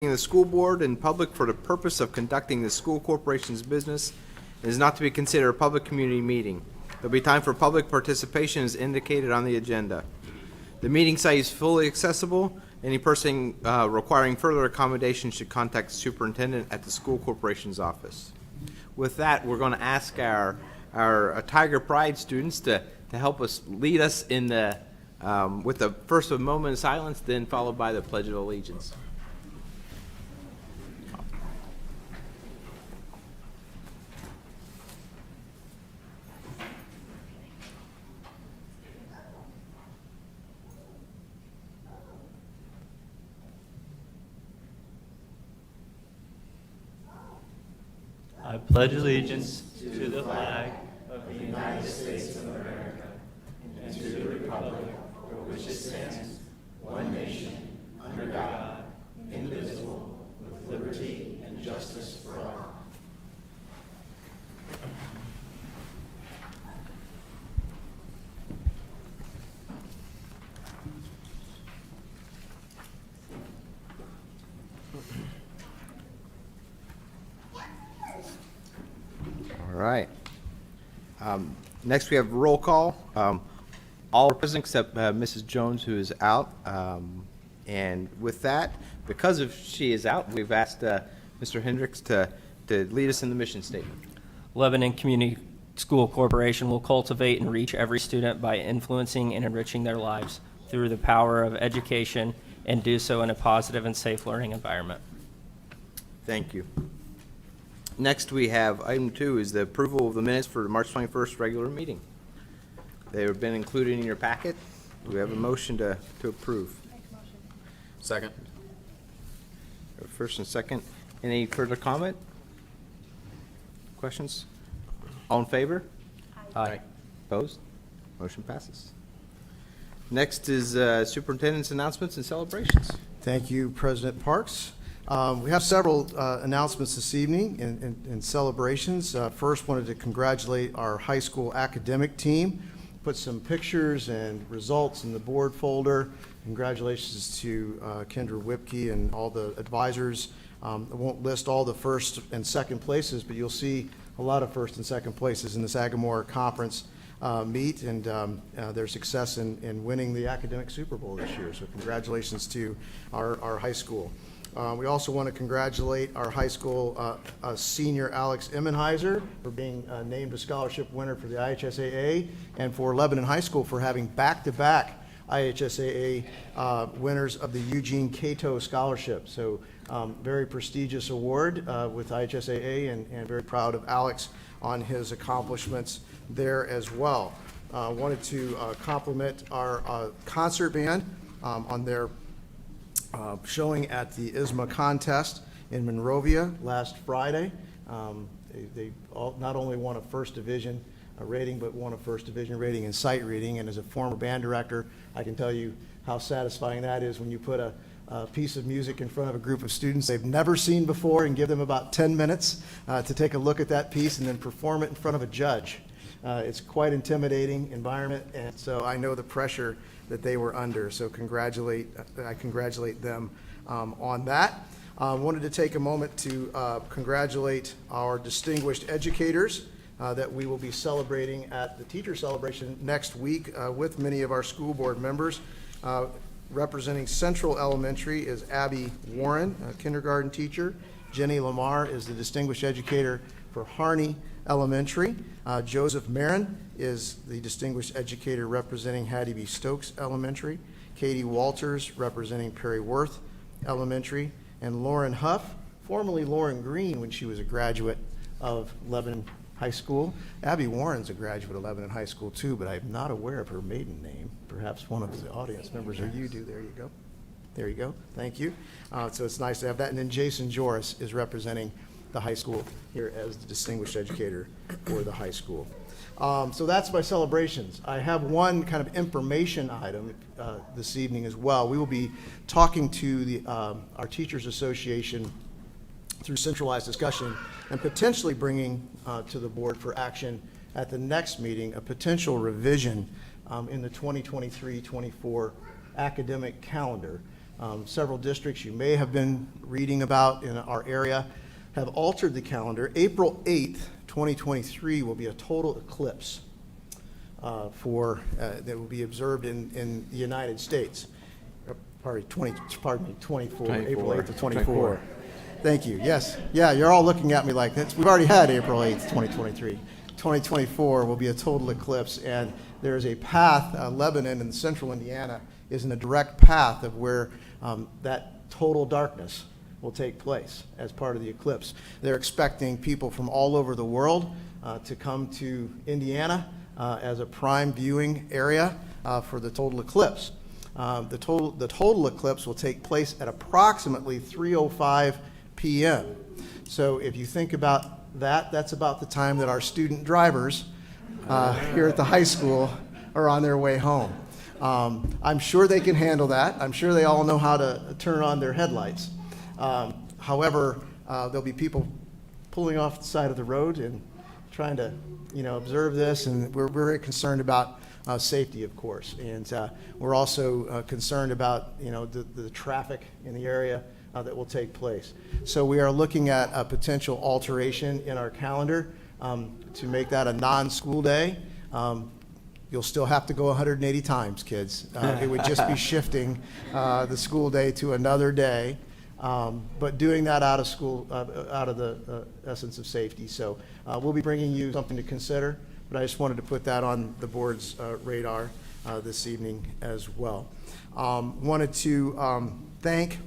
the school board in public for the purpose of conducting the school corporation's business and is not to be considered a public community meeting. There'll be time for public participation as indicated on the agenda. The meeting site is fully accessible. Any person requiring further accommodation should contact the superintendent at the school corporation's office. With that, we're going to ask our Tiger Pride students to help us lead us in the with the first a moment of silence, then followed by the Pledge of Allegiance. I pledge allegiance to the flag of the United States of America and to the republic for which it stands, one nation, under God, indivisible, with liberty and justice for all. All right. Next, we have roll call. All are present except Mrs. Jones, who is out. And with that, because she is out, we've asked Mr. Hendricks to lead us in the mission statement. Lebanon Community School Corporation will cultivate and reach every student by influencing and enriching their lives through the power of education and do so in a positive and safe learning environment. Thank you. Next, we have item 2 is the approval of the minutes for the March 21st regular meeting. They have been included in your packet. Do we have a motion to approve? Second. First and second. Any further comment? Questions? All in favor? Aye. Opposed? Motion passes. Next is superintendent's announcements and celebrations. Thank you, President Parks. We have several announcements this evening and celebrations. First, wanted to congratulate our high school academic team. Put some pictures and results in the board folder. Congratulations to Kendra Whipke and all the advisors. I won't list all the first and second places, but you'll see a lot of first and second places in this Sagamore Conference meet and their success in winning the academic Super Bowl this year. So congratulations to our high school. We also want to congratulate our high school senior Alex Immenheiser for being named a scholarship winner for the IHSAA, and for Lebanon High School for having back-to-back IHSAA winners of the Eugene Cato Scholarship. So very prestigious award with IHSAA, and very proud of Alex on his accomplishments there as well. Wanted to compliment our concert band on their showing at the ISMA contest in Monrovia last Friday. They all not only won a first division rating, but won a first division rating in sight reading. And as a former band director, I can tell you how satisfying that is when you put a piece of music in front of a group of students they've never seen before and give them about 10 minutes to take a look at that piece and then perform it in front of a judge. It's quite intimidating environment, and so I know the pressure that they were under. So I congratulate them on that. Wanted to take a moment to congratulate our distinguished educators that we will be celebrating at the teacher celebration next week with many of our school board members. Representing Central Elementary is Abby Warren, a kindergarten teacher. Jenny Lamar is the distinguished educator for Harney Elementary. Joseph Marin is the distinguished educator representing Hattie B. Stokes Elementary. Katie Walters representing Perry Worth Elementary. And Lauren Huff, formerly Lauren Green when she was a graduate of Lebanon High School. Abby Warren's a graduate of Lebanon High School too, but I'm not aware of her maiden name. Perhaps one of the audience members or you do. There you go. There you go. Thank you. So it's nice to have that. And then Jason Joris is representing the high school here as the distinguished educator for the high school. So that's my celebrations. I have one kind of information item this evening as well. We will be talking to our Teachers Association through centralized discussion and potentially bringing to the board for action at the next meeting a potential revision in the 2023-24 academic calendar. Several districts you may have been reading about in our area have altered the calendar. April 8th, 2023 will be a total eclipse that will be observed in the United States. Pardon me, 24, April 8th of 24. Thank you, yes. Yeah, you're all looking at me like that's, we've already had April 8th, 2023. 2024 will be a total eclipse, and there is a path, Lebanon in central Indiana is in a direct path of where that total darkness will take place as part of the eclipse. They're expecting people from all over the world to come to Indiana as a prime viewing area for the total eclipse. The total eclipse will take place at approximately 3:05 p.m. So if you think about that, that's about the time that our student drivers here at the high school are on their way home. I'm sure they can handle that. I'm sure they all know how to turn on their headlights. However, there'll be people pulling off the side of the road and trying to, observe this, and we're very concerned about safety, of course, and we're also concerned about, the traffic in the area that will take place. So we are looking at a potential alteration in our calendar to make that a non-school day. You'll still have to go 180 times, kids. It would just be shifting the school day to another day. But doing that out of school, out of the essence of safety. So we'll be bringing you something to consider, but I just wanted to put that on the board's radar this evening as well. Wanted to thank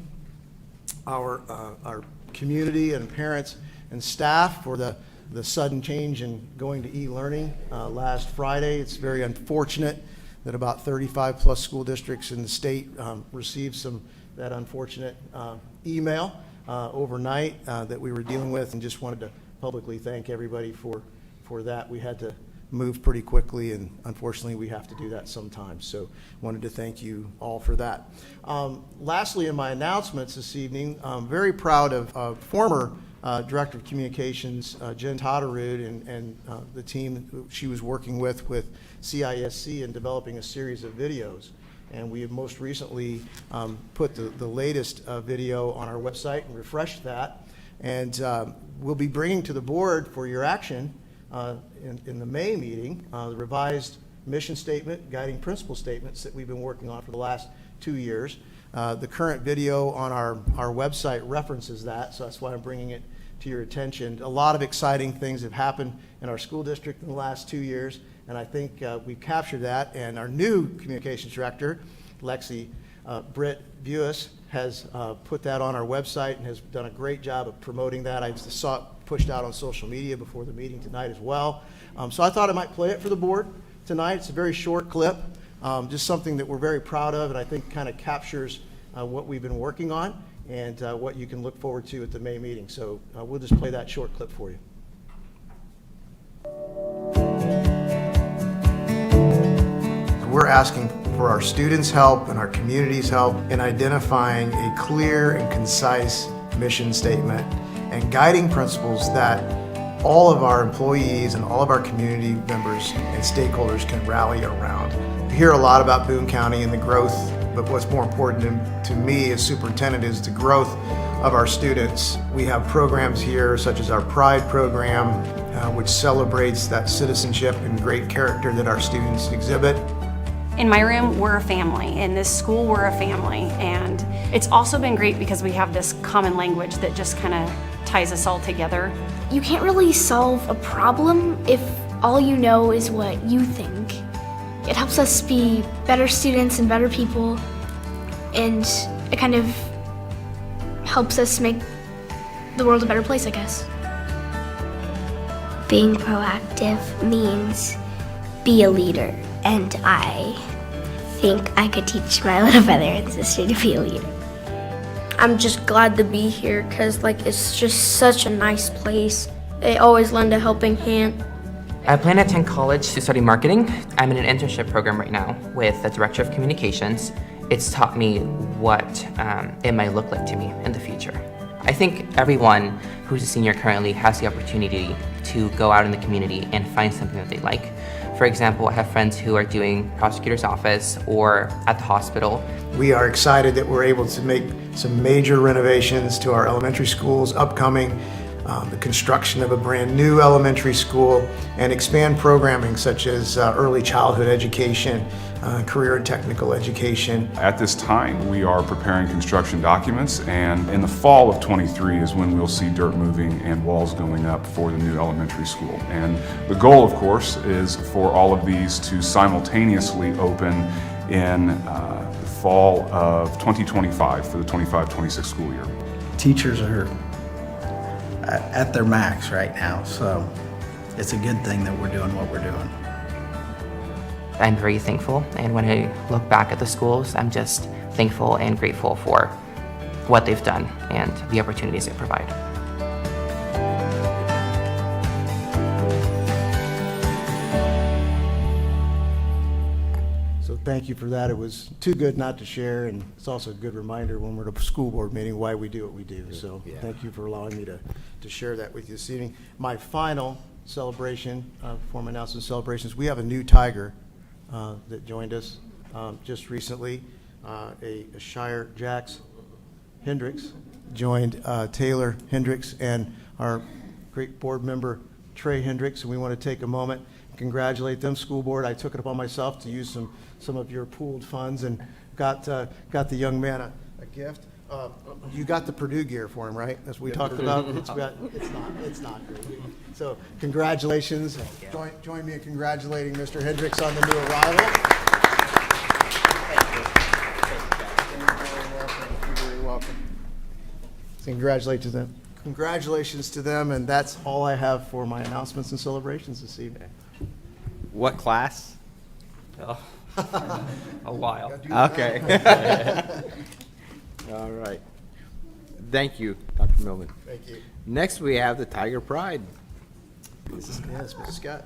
our community and parents and staff for the sudden change in going to e-learning last Friday. It's very unfortunate that about 35 plus school districts in the state received that unfortunate email overnight that we were dealing with, and just wanted to publicly thank everybody for that. We had to move pretty quickly, and unfortunately we have to do that sometimes. So wanted to thank you all for that. Lastly, in my announcements this evening, I'm very proud of former Director of Communications, Jen Totterud, and the team she was working with CISC in developing a series of videos. And we have most recently put the latest video on our website and refreshed that. And we'll be bringing to the board for your action in the May meeting the revised mission statement, guiding principle statements that we've been working on for the last 2 years. The current video on our website references that, so that's why I'm bringing it to your attention. A lot of exciting things have happened in our school district in the last 2 years, and I think we've captured that. And our new communications director, Lexi Britt Buis, has put that on our website and has done a great job of promoting that. I saw it pushed out on social media before the meeting tonight as well. So I thought I might play it for the board tonight. It's a very short clip, just something that we're very proud of, and I think kind of captures what we've been working on and what you can look forward to at the May meeting. So we'll just play that short clip for you. We're asking for our students' help and our community's help in identifying a clear and concise mission statement and guiding principles that all of our employees and all of our community members and stakeholders can rally around. We hear a lot about Boone County and the growth, but what's more important to me as superintendent is the growth of our students. We have programs here such as our Pride program, which celebrates that citizenship and great character that our students exhibit. In my room, we're a family. In this school, we're a family. And it's also been great because we have this common language that just kind of ties us all together. You can't really solve a problem if all you know is what you think. It helps us be better students and better people, and it kind of helps us make the world a better place, I guess. Being proactive means be a leader, and I think I could teach my little brother and sister to be a leader. I'm just glad to be here because it's just such a nice place. They always lend a helping hand. I plan to attend college to study marketing. I'm in an internship program right now with the Director of Communications. It's taught me what it might look like to me in the future. I think everyone who's a senior currently has the opportunity to go out in the community and find something that they like. For example, I have friends who are doing prosecutor's office or at the hospital. We are excited that we're able to make some major renovations to our elementary schools upcoming, the construction of a brand new elementary school, and expand programming such as early childhood education, career and technical education. At this time, we are preparing construction documents, and in the fall of '23 is when we'll see dirt moving and walls going up for the new elementary school. And the goal, of course, is for all of these to simultaneously open in the fall of 2025 for the 25-26 school year. Teachers are at their max right now, so it's a good thing that we're doing what we're doing. I'm very thankful, and when I look back at the schools, I'm just thankful and grateful for what they've done and the opportunities they provide. So thank you for that. It was too good not to share, and it's also a good reminder when we're at a school board meeting why we do what we do. So thank you for allowing me to share that with you this evening. My final celebration, before my announcement celebrations, we have a new tiger that joined us just recently. A Shire Jax Hendricks joined Taylor Hendricks and our great board member Trey Hendricks, and we want to take a moment and congratulate them. School board, I took it upon myself to use some of your pooled funds and got the young man a gift. You got the Purdue gear for him, right? As we talked about. It's not great. So congratulations. Join me in congratulating Mr. Hendricks on the new arrival. You're very welcome. Congratulations to them, and that's all I have for my announcements and celebrations this evening. What class? Oh, a while. Okay. All right. Thank you, Dr. Millman. Thank you. Next, we have the Tiger Pride. Yes, Mr. Scott.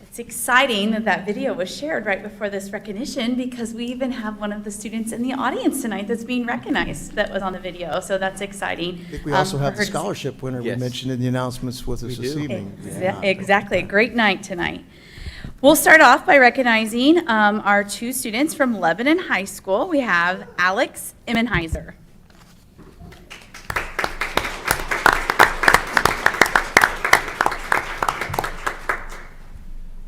It's exciting that that video was shared right before this recognition, because we even have one of the students in the audience tonight that's being recognized that was on the video, so that's exciting. I think we also have for the her to see. scholarship winner we Yes. mentioned in the announcements with us this evening. Exactly, a great night tonight. We'll start off by recognizing our two students from Lebanon High School. We have Alex Immenheiser.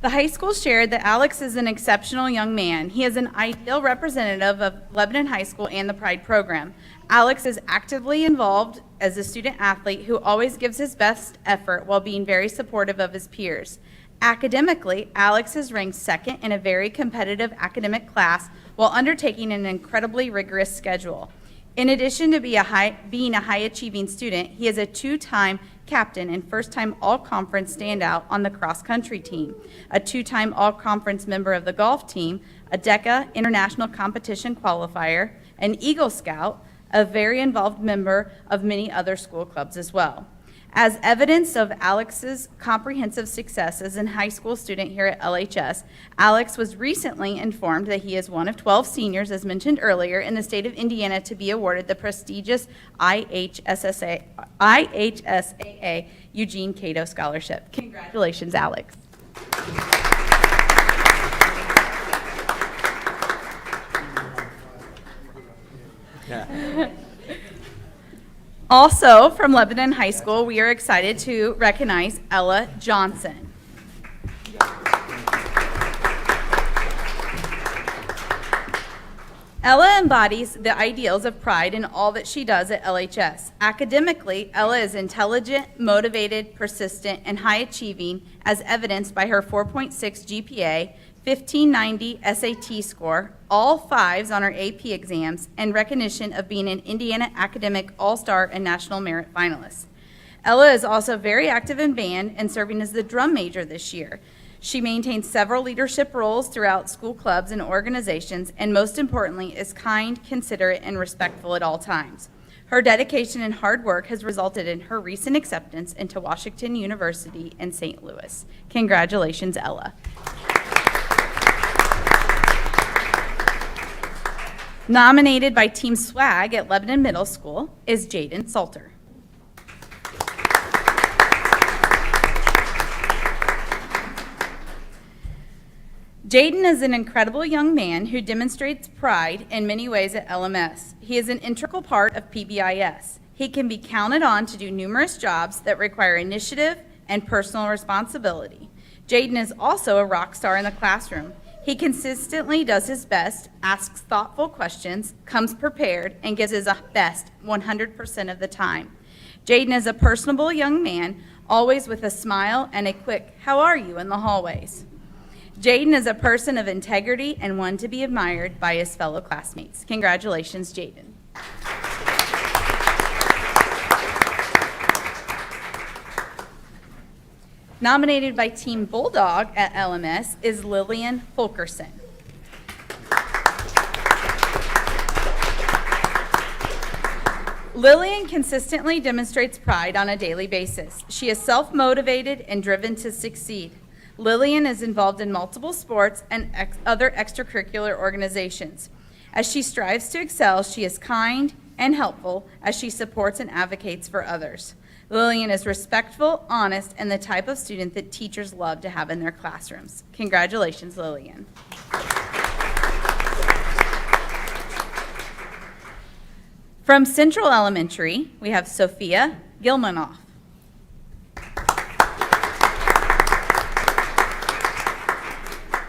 The high school shared that Alex is an exceptional young man. He is an ideal representative of Lebanon High School and the Pride program. Alex is actively involved as a student athlete who always gives his best effort while being very supportive of his peers. Academically, Alex is ranked second in a very competitive academic class while undertaking an incredibly rigorous schedule. In addition to being a high-achieving student, he is a two-time captain and first-time all-conference standout on the cross-country team, a two-time all-conference member of the golf team, a DECA international competition qualifier, an Eagle Scout, a very involved member of many other school clubs as well. As evidence of Alex's comprehensive success as a high school student here at LHS, Alex was recently informed that he is one of 12 seniors, as mentioned earlier, in the state of Indiana to be awarded the prestigious IHSAA Eugene Cato Scholarship. Congratulations, Alex. Also, from Lebanon High School, we are excited to recognize Ella Johnson. Ella embodies the ideals of pride in all that she does at LHS. Academically, Ella is intelligent, motivated, persistent, and high-achieving, as evidenced by her 4.6 GPA, 1590 SAT score, all fives on her AP exams, and recognition of being an Indiana Academic All-Star and National Merit finalist. Ella is also very active in band and serving as the drum major this year. She maintains several leadership roles throughout school clubs and organizations, and most importantly, is kind, considerate, and respectful at all times. Her dedication and hard work has resulted in her recent acceptance into Washington University in St. Louis. Congratulations, Ella. Nominated by Team Swag at Lebanon Middle School is Jaden Salter. Jaden is an incredible young man who demonstrates pride in many ways at LMS. He is an integral part of PBIS. He can be counted on to do numerous jobs that require initiative and personal responsibility. Jaden is also a rock star in the classroom. He consistently does his best, asks thoughtful questions, comes prepared, and gives his best 100% of the time. Jaden is a personable young man, always with a smile and a quick, "How are you?" in the hallways. Jaden is a person of integrity and one to be admired by his fellow classmates. Congratulations, Jaden. Nominated by Team Bulldog at LMS is Lillian Fulkerson. Lillian consistently demonstrates pride on a daily basis. She is self-motivated and driven to succeed. Lillian is involved in multiple sports and other extracurricular organizations. As she strives to excel, she is kind and helpful as she supports and advocates for others. Lillian is respectful, honest, and the type of student that teachers love to have in their classrooms. Congratulations, Lillian. From Central Elementary, we have Sophia Gilmanoff.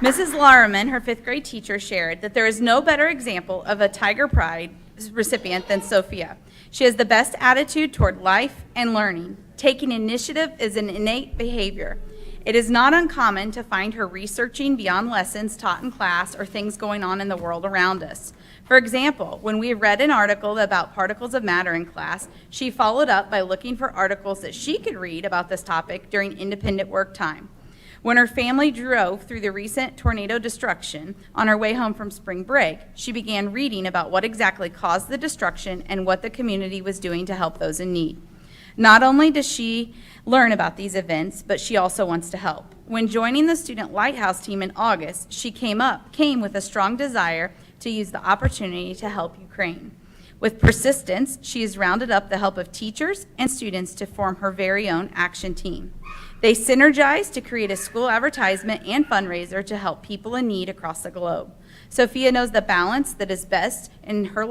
Mrs. Larman, her 5th grade teacher, shared that there is no better example of a Tiger Pride recipient than Sophia. She has the best attitude toward life and learning. Taking initiative is an innate behavior. It is not uncommon to find her researching beyond lessons taught in class or things going on in the world around us. For example, when we read an article about particles of matter in class, she followed up by looking for articles that she could read about this topic during independent work time. When her family drove through the recent tornado destruction on her way home from spring break, she began reading about what exactly caused the destruction and what the community was doing to help those in need. Not only does she learn about these events, but she also wants to help. When joining the Student Lighthouse team in August, she came with a strong desire to use the opportunity to help Ukraine. With persistence, she has rounded up the help of teachers and students to form her very own action team. They synergize to create a school advertisement and fundraiser to help people in need across the globe. Sophia knows that balance is best, and her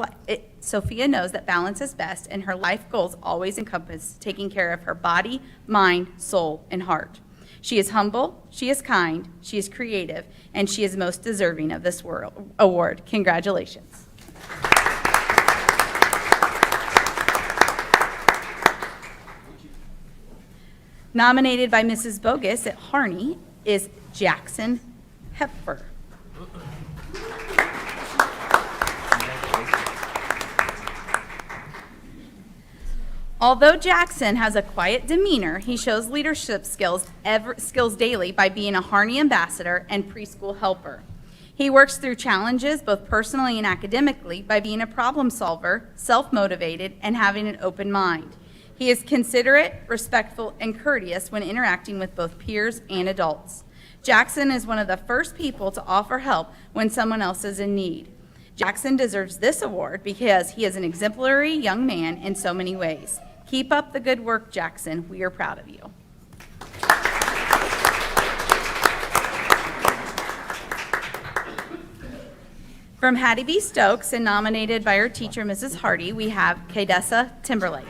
life goals always encompass taking care of her body, mind, soul, and heart. She is humble, she is kind, she is creative, and she is most deserving of this award. Congratulations. Nominated by Mrs. Bogus at Harney is Jackson Hepfer. Although Jackson has a quiet demeanor, he shows leadership skills daily by being a Harney ambassador and preschool helper. He works through challenges both personally and academically by being a problem solver, self-motivated, and having an open mind. He is considerate, respectful, and courteous when interacting with both peers and adults. Jackson is one of the first people to offer help when someone else is in need. Jackson deserves this award because he is an exemplary young man in so many ways. Keep up the good work, Jackson. We are proud of you. From Hattie B. Stokes and nominated by her teacher, Mrs. Hardy, we have Kadessa Timberlake.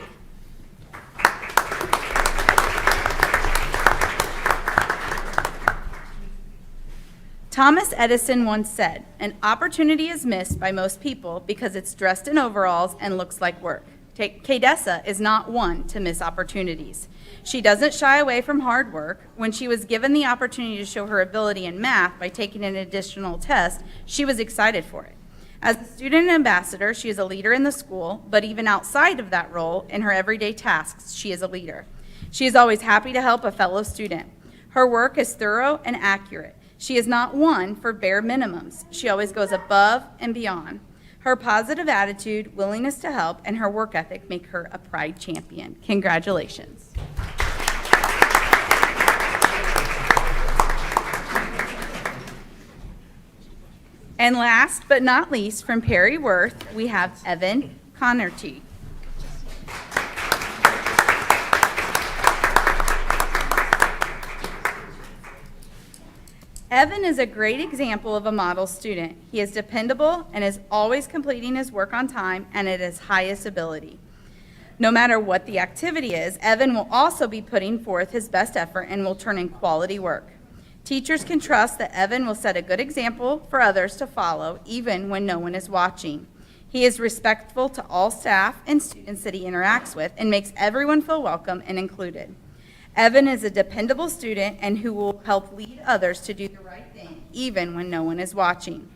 Thomas Edison once said, "An opportunity is missed by most people because it's dressed in overalls and looks like work." Kadessa is not one to miss opportunities. She doesn't shy away from hard work. When she was given the opportunity to show her ability in math by taking an additional test, she was excited for it. As a student ambassador, she is a leader in the school, but even outside of that role, in her everyday tasks, she is a leader. She is always happy to help a fellow student. Her work is thorough and accurate. She is not one for bare minimums. She always goes above and beyond. Her positive attitude, willingness to help, and her work ethic make her a Pride champion. Congratulations. And last but not least, from Perry Worth, we have Evan Connerty. Evan is a great example of a model student. He is dependable and is always completing his work on time and at his highest ability. No matter what the activity is, Evan will also be putting forth his best effort and will turn in quality work. Teachers can trust that Evan will set a good example for others to follow, even when no one is watching. He is respectful to all staff and students that he interacts with and makes everyone feel welcome and included. Evan is a dependable student and who will help lead others to do the right thing, even when no one is watching.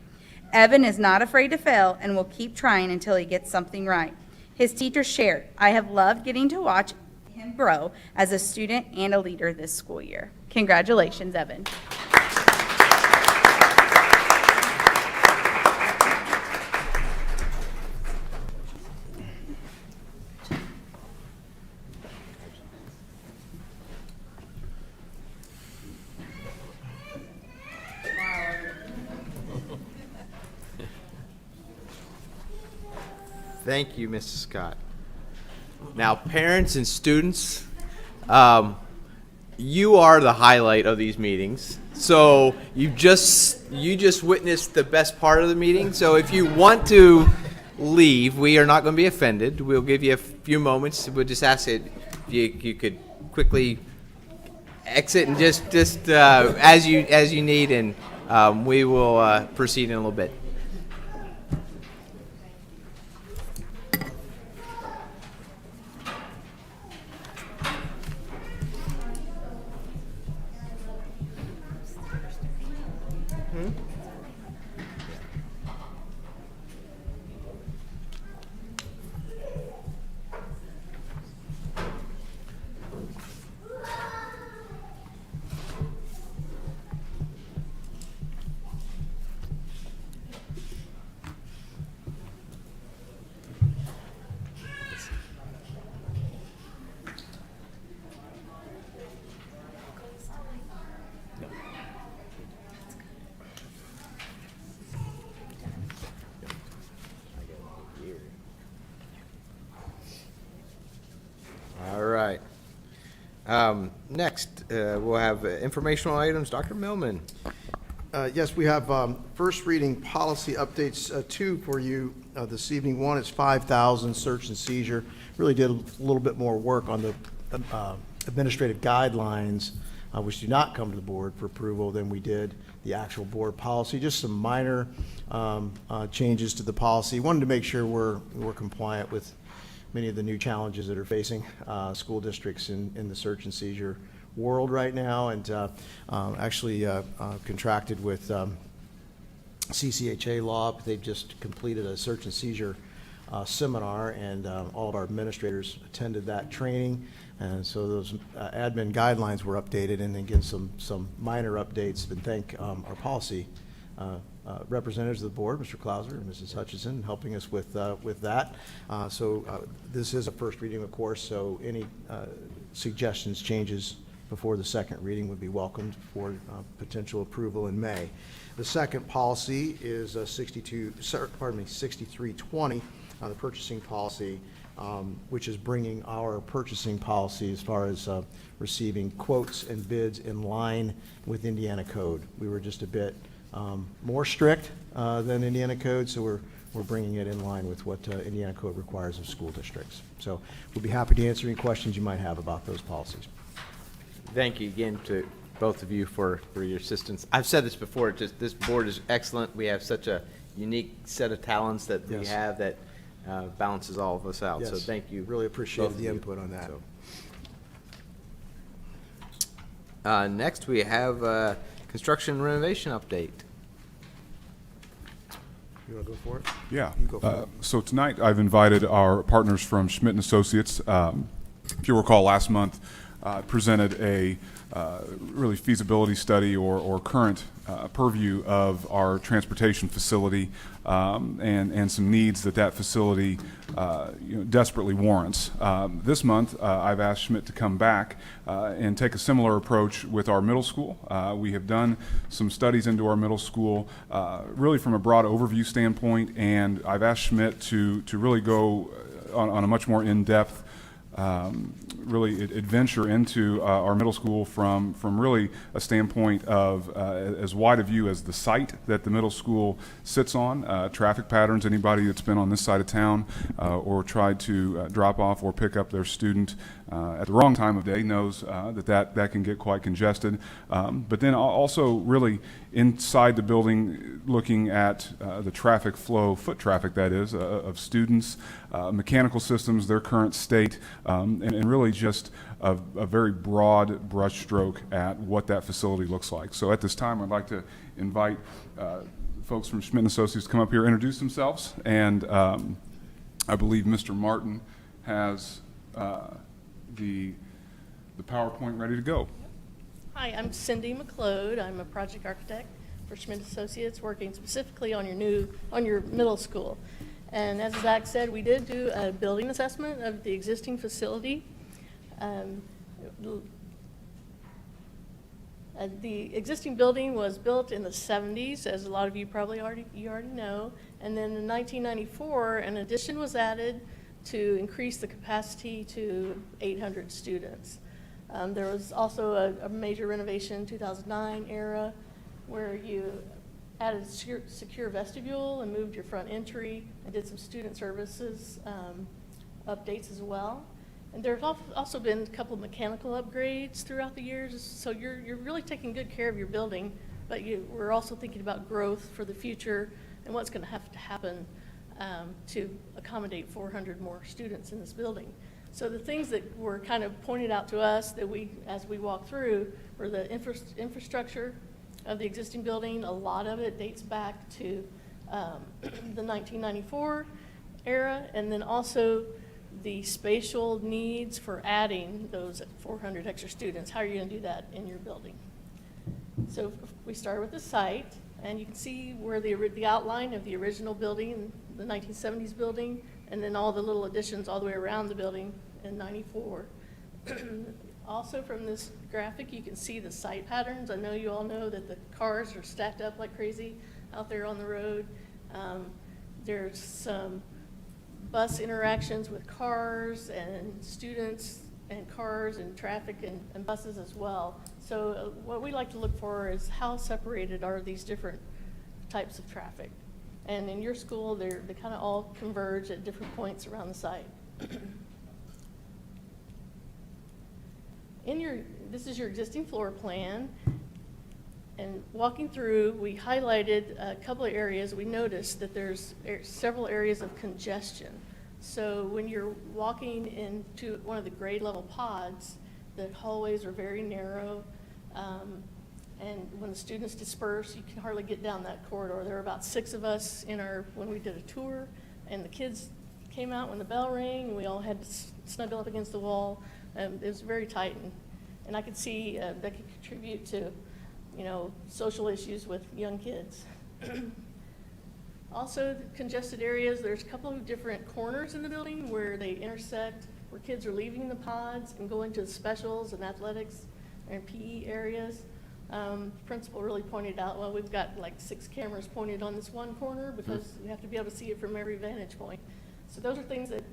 Evan is not afraid to fail and will keep trying until he gets something right. His teachers shared, "I have loved getting to watch him grow as a student and a leader this school year." Congratulations, Evan. Thank you, Mrs. Scott. Now, parents and students, you are the highlight of these meetings. So you just witnessed the best part of the meeting. So if you want to leave, we are not going to be offended. We'll give you a few moments. We'll just ask it if you could quickly exit and just as you need, and we will proceed in a little bit. All right. Next, we'll have informational items. Dr. Millman. Yes, we have first reading policy updates, two for you this evening. One is 5,000 search and seizure. Really did a little bit more work on the administrative guidelines, which do not come to the board for approval, than we did the actual board policy. Just some minor changes to the policy. Wanted to make sure we're compliant with many of the new challenges that are facing school districts in the search and seizure world right now, and actually contracted with CCHA Law. They've just completed a search and seizure seminar, and all of our administrators attended that training, and so those admin guidelines were updated, and again some minor updates, and thank our policy representatives of the board, Mr. Clauser and Mrs. Hutchison, helping us with that. So this is a first reading, of course, so any suggestions, changes before the second reading would be welcomed for potential approval in May. The second policy is 6320, the purchasing policy, which is bringing our purchasing policy as far as receiving quotes and bids in line with Indiana code. We were just a bit more strict than Indiana code, so we're bringing it in line with what Indiana code requires of school districts. So we'll be happy to answer any questions you might have about those policies. Thank you again to both of you for your assistance. I've said this before, just this board is excellent. We have such a unique set of talents that we have that balances all of us out. Yes. So thank you. Really appreciate the input on that. So. Next, we have construction and renovation update. You want to go for it? Yeah. You go for it. So tonight I've invited our partners from Schmidt & Associates. If you recall, last month presented a really feasibility study or current purview of our transportation facility and some needs that facility desperately warrants. This month I've asked Schmidt to come back and take a similar approach with our middle school. We have done some studies into our middle school really from a broad overview standpoint, and I've asked Schmidt to really go on a much more in-depth really adventure into our middle school from really a standpoint of as wide a view as the site that the middle school sits on, traffic patterns. Anybody that's been on this side of town or tried to drop off or pick up their student at the wrong time of day knows that can get quite congested. But then also really inside the building, looking at the traffic flow, foot traffic that is, of students, mechanical systems, their current state, and really just a very broad brushstroke at what that facility looks like. So at this time, I'd like to invite folks from Schmidt & Associates to come up here, introduce themselves, and I believe Mr. Martin has the PowerPoint ready to go. Hi, I'm Cindy McLeod. I'm a project architect for Schmidt Associates, working specifically on your middle school. And as Zach said, we did do a building assessment of the existing facility. The existing building was built in the 70s, as a lot of you probably already know. And then in 1994, an addition was added to increase the capacity to 800 students. There was also a major renovation in 2009 era where you added a secure vestibule and moved your front entry and did some student services updates as well. And there's also been a couple of mechanical upgrades throughout the years, so you're really taking good care of your building, but we're also thinking about growth for the future and what's going to have to happen to accommodate 400 more students in this building. So the things that were kind of pointed out to us that as we walk through, were the infrastructure of the existing building. A lot of it dates back to the 1994 era, and then also the spatial needs for adding those 400 extra students. How are you going to do that in your building? So we started with the site, and you can see where the outline of the original building, the 1970s building, and then all the little additions all the way around the building in 94. Also from this graphic, you can see the site patterns. I know you all know that the cars are stacked up like crazy out there on the road. There's some bus interactions with cars and students and cars and traffic and buses as well. So what we like to look for is how separated are these different types of traffic. And in your school, they kind of all converge at different points around the site. This is your existing floor plan. And walking through, we highlighted a couple of areas. We noticed that there's several areas of congestion. So when you're walking into one of the grade level pods, the hallways are very narrow. And when the students disperse, you can hardly get down that corridor. There were about 6 of us when we did a tour, and the kids came out when the bell rang, and we all had to snuggle up against the wall. It was very tight, and I could see that could contribute to, social issues with young kids. Also, congested areas, there's a couple of different corners in the building where they intersect, where kids are leaving the pods and going to the specials and athletics and PE areas. Principal really pointed out, well, we've got like 6 cameras pointed on this one corner because we have to be able to see it from every vantage point. So those are things that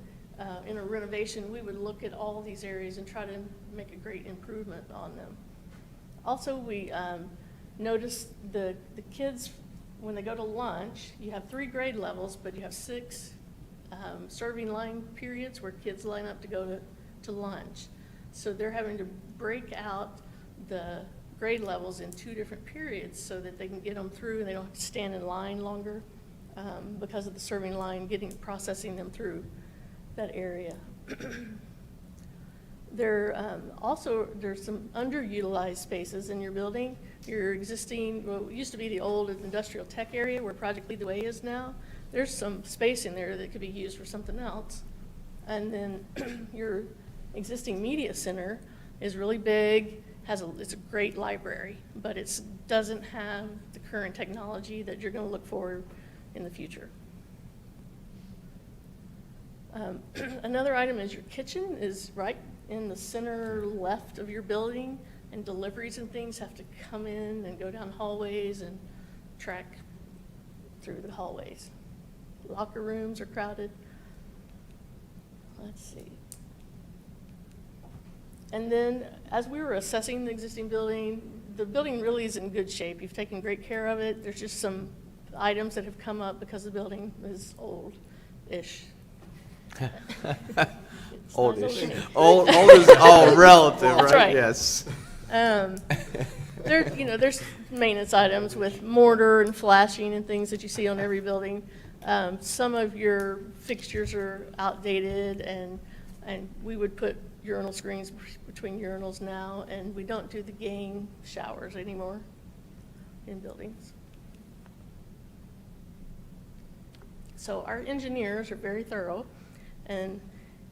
in a renovation, we would look at all these areas and try to make a great improvement on them. Also, we noticed the kids, when they go to lunch, you have 3 grade levels, but you have 6 serving line periods where kids line up to go to lunch. So they're having to break out the grade levels in 2 different periods so that they can get them through and they don't have to stand in line longer because of the serving line processing them through that area. There's some underutilized spaces in your building. Your existing, what used to be the old industrial tech area where Project Lead the Way is now, there's some space in there that could be used for something else. And then your existing media center is really big, it's a great library, but it doesn't have the current technology that you're going to look for in the future. Another item is your kitchen is right in the center left of your building, and deliveries and things have to come in and go down hallways and track through the hallways. Locker rooms are crowded. Let's see. And then, as we were assessing the existing building, the building really is in good shape. You've taken great care of it. There's just some items that have come up because the building is old-ish. It's not as Oldish. old as Old is all relative, That's right? right. Yes. There's maintenance items with mortar and flashing and things that you see on every building. Some of your fixtures are outdated, and we would put urinal screens between urinals now, and we don't do the gang showers anymore in buildings. So our engineers are very thorough, and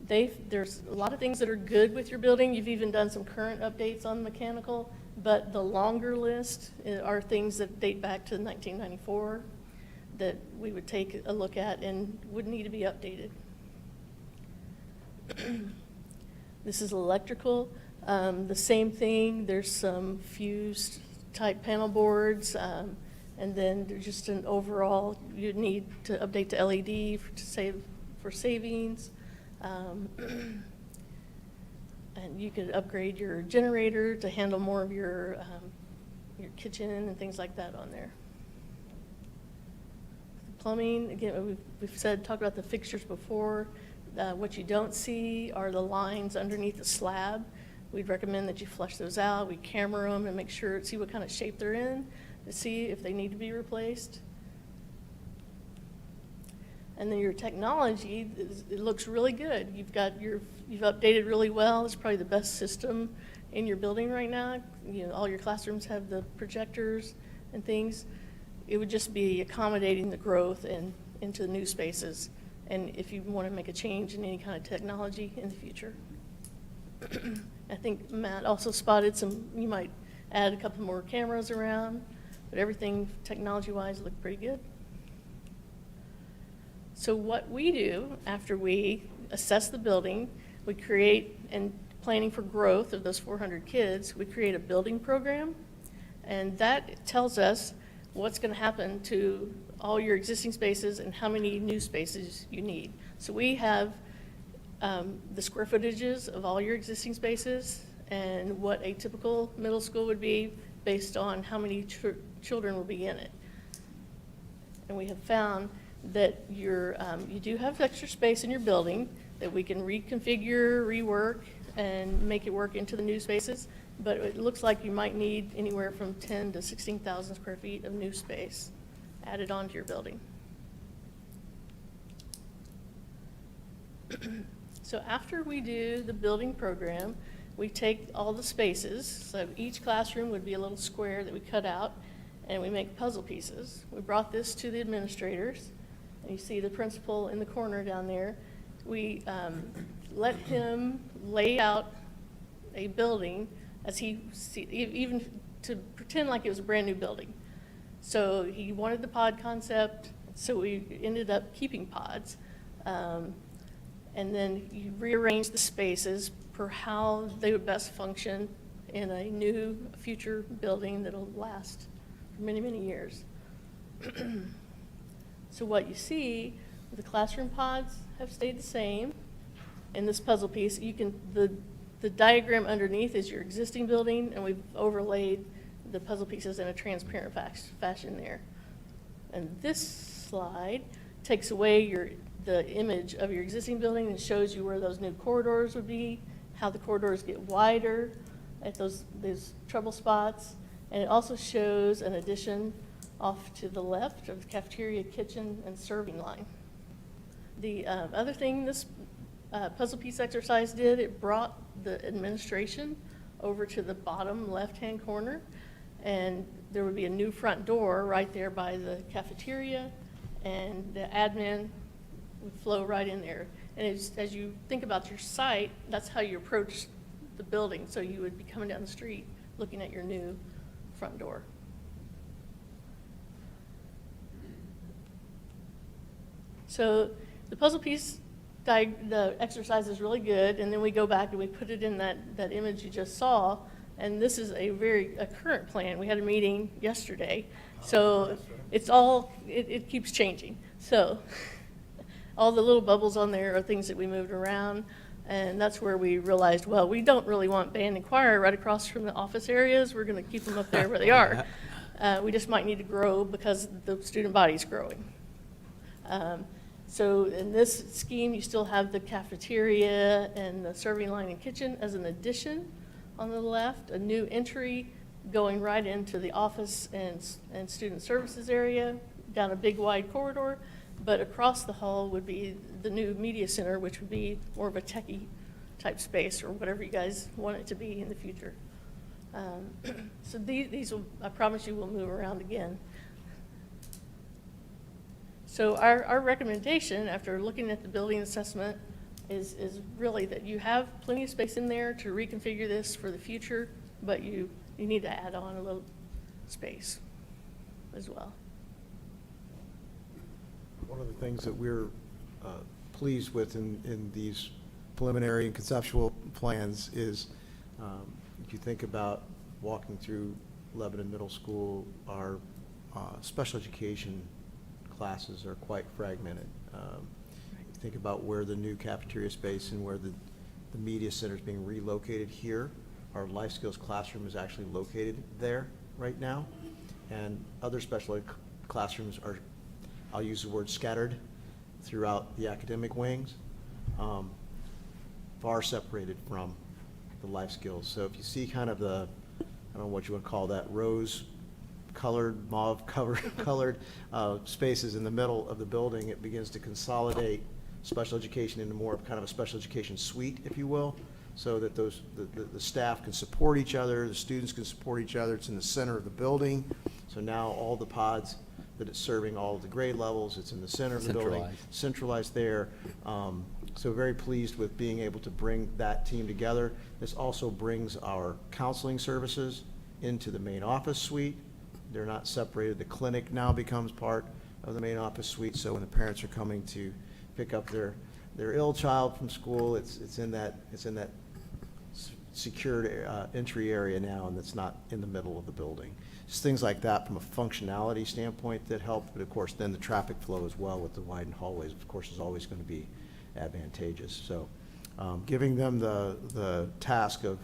there's a lot of things that are good with your building. You've even done some current updates on mechanical, but the longer list are things that date back to 1994 that we would take a look at and would need to be updated. This is electrical. The same thing, there's some fused type panel boards, and then there's just an overall, you need to update to LED for savings. And you could upgrade your generator to handle more of your kitchen and things like that on there. Plumbing, again, we've talked about the fixtures before. What you don't see are the lines underneath the slab. We'd recommend that you flush those out. We camera them and see what kind of shape they're in to see if they need to be replaced. And then your technology, it looks really good. You've updated really well. It's probably the best system in your building right now. All your classrooms have the projectors and things. It would just be accommodating the growth into the new spaces, and if you want to make a change in any kind of technology in the future. I think Matt also spotted you might add a couple more cameras around, but everything technology-wise looked pretty good. So what we do after we assess the building, we create, and planning for growth of those 400 kids, we create a building program, and that tells us what's going to happen to all your existing spaces and how many new spaces you need. So we have the square footages of all your existing spaces and what a typical middle school would be based on how many children will be in it. And we have found that you do have extra space in your building that we can reconfigure, rework, and make it work into the new spaces. But it looks like you might need anywhere from 10 to 16,000 square feet of new space added onto your building. So after we do the building program, we take all the spaces. So each classroom would be a little square that we cut out, and we make puzzle pieces. We brought this to the administrators, and you see the principal in the corner down there. We let him lay out a building even to pretend like it was a brand new building. So he wanted the pod concept, so we ended up keeping pods. And then you rearrange the spaces per how they would best function in a new future building that'll last for many, many years. So what you see, the classroom pods have stayed the same. In this puzzle piece, the diagram underneath is your existing building, and we've overlaid the puzzle pieces in a transparent fashion there. And this slide takes away the image of your existing building and shows you where those new corridors would be, how the corridors get wider at those trouble spots, and it also shows an addition off to the left of the cafeteria, kitchen, and serving line. The other thing this puzzle piece exercise did, it brought the administration over to the bottom left-hand corner, and there would be a new front door right there by the cafeteria, and the admin would flow right in there. And as you think about your site, that's how you approach the building. So you would be coming down the street looking at your new front door. So the puzzle piece, the exercise is really good, and then we go back and we put it in that image you just saw, and this is a current plan. We had a meeting yesterday, so it keeps changing. So all the little bubbles on there are things that we moved around. And that's where we realized, well, we don't really want band and choir right across from the office areas. We're going to keep them up there where they are. We just might need to grow because the student body's growing. So in this scheme, you still have the cafeteria and the serving line and kitchen as an addition on the left, a new entry going right into the office and student services area down a big wide corridor. But across the hall would be the new media center, which would be more of a techie type space or whatever you guys want it to be in the future. So these will, I promise you, will move around again. So our recommendation after looking at the building assessment is really that you have plenty of space in there to reconfigure this for the future, but you need to add on a little space as well. One of the things that we're pleased with in these preliminary and conceptual plans is if you think about walking through Lebanon Middle School, our special education classes are quite fragmented. You think about where the new cafeteria space and where the media center is being relocated here. Our life skills classroom is actually located there right now, and other special ed classrooms are, I'll use the word scattered throughout the academic wings, far separated from the life skills. So if you see kind of the, I don't know what you would call that, rose colored, mauve colored spaces in the middle of the building, it begins to consolidate special education into more of kind of a special education suite, if you will, so that the staff can support each other, the students can support each other. It's in the center of the building. So now all the pods that it's serving all of the grade levels, it's in the center of the building, centralized there. So very pleased with being able to bring that team together. This also brings our counseling services into the main office suite. They're not separated. The clinic now becomes part of the main office suite. So when the parents are coming to pick up their ill child from school, it's in that secured entry area now, and it's not in the middle of the building. Just things like that from a functionality standpoint that help, but of course then the traffic flow as well with the widened hallways, of course, is always going to be advantageous. So giving them the task of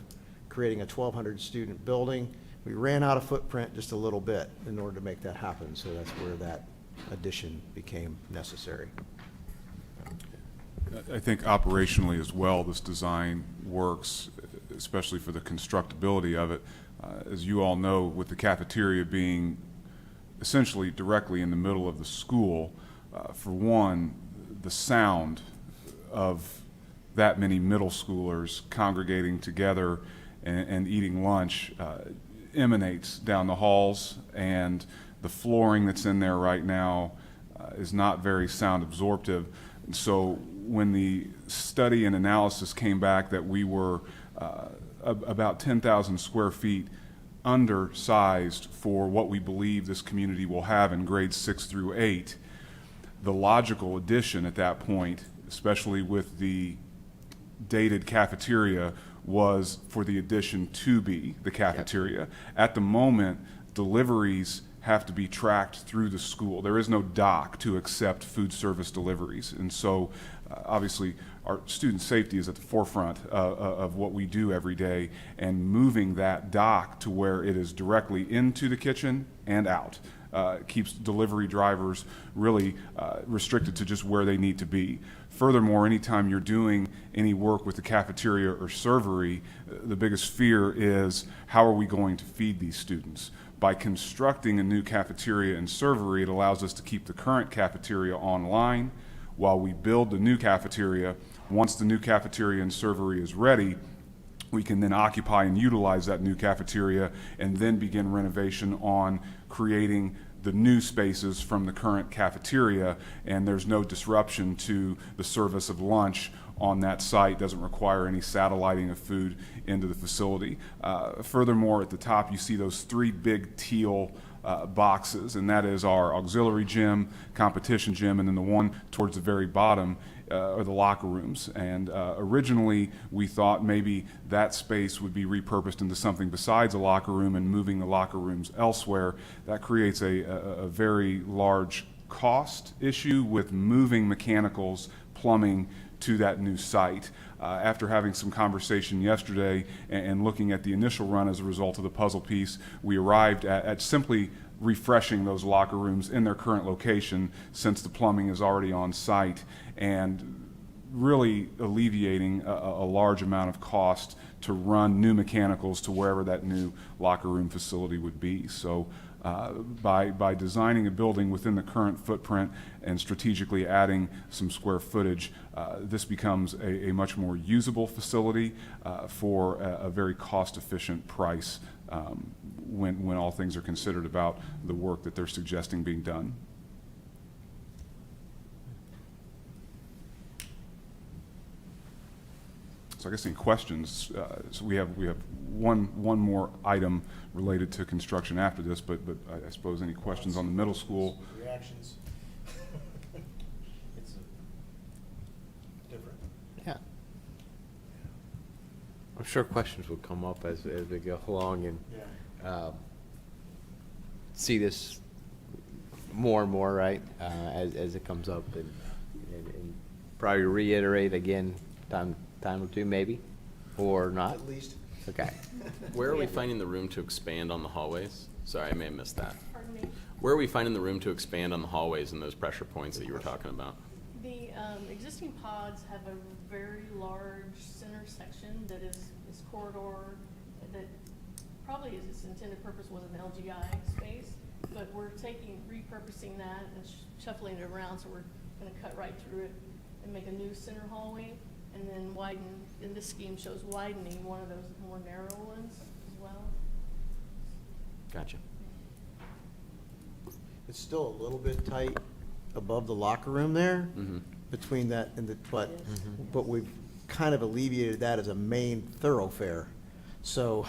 creating a 1,200 student building, we ran out of footprint just a little bit in order to make that happen, so that's where that addition became necessary. I think operationally as well, this design works, especially for the constructability of it. As you all know, with the cafeteria being essentially directly in the middle of the school, for one, the sound of that many middle schoolers congregating together and eating lunch emanates down the halls, and the flooring that's in there right now is not very sound absorptive. And so when the study and analysis came back that we were about 10,000 square feet undersized for what we believe this community will have in grades 6 through 8, the logical addition at that point, especially with the dated cafeteria, was for the addition to be the cafeteria. Yep. At the moment, deliveries have to be tracked through the school. There is no dock to accept food service deliveries. And so obviously our student safety is at the forefront of what we do every day, and moving that dock to where it is directly into the kitchen and out keeps delivery drivers really restricted to just where they need to be. Furthermore, anytime you're doing any work with the cafeteria or servery, the biggest fear is how are we going to feed these students? By constructing a new cafeteria and servery, it allows us to keep the current cafeteria online while we build the new cafeteria. Once the new cafeteria and servery is ready, we can then occupy and utilize that new cafeteria and then begin renovation on creating the new spaces from the current cafeteria, and there's no disruption to the service of lunch on that site. Doesn't require any satelliting of food into the facility. Furthermore, at the top you see those 3 big teal boxes, and that is our auxiliary gym, competition gym, and then the one towards the very bottom are the locker rooms. And originally we thought maybe that space would be repurposed into something besides a locker room and moving the locker rooms elsewhere. That creates a very large cost issue with moving mechanicals, plumbing to that new site. After having some conversation yesterday and looking at the initial run as a result of the puzzle piece, we arrived at simply refreshing those locker rooms in their current location, since the plumbing is already on site, and really alleviating a large amount of cost to run new mechanicals to wherever that new locker room facility would be. So by designing a building within the current footprint and strategically adding some square footage, this becomes a much more usable facility for a very cost-efficient price when all things are considered about the work that they're suggesting being done. So I guess any questions? So we have one more item related to construction after this, but I suppose any questions on the middle school? Reactions? It's different. Yeah. I'm sure questions will come up as we go along and see this more and more, right, as it comes up, and probably reiterate again time or two maybe, or not? At least. Okay. Where are we finding the room to expand on the hallways? Sorry, I may have missed that. Pardon me? Where are we finding the room to expand on the hallways and those pressure points that you were talking about? The existing pods have a very large center section that is corridor, that probably its intended purpose was an LGI space, but we're repurposing that and shuffling it around, so we're gonna cut right through it and make a new center hallway, and then widen, and this scheme shows widening one of those more narrow ones as well. Gotcha. It's still a little bit tight above the locker room there, Mm-hmm. between that and the, but we've kind of alleviated that as a main thoroughfare. So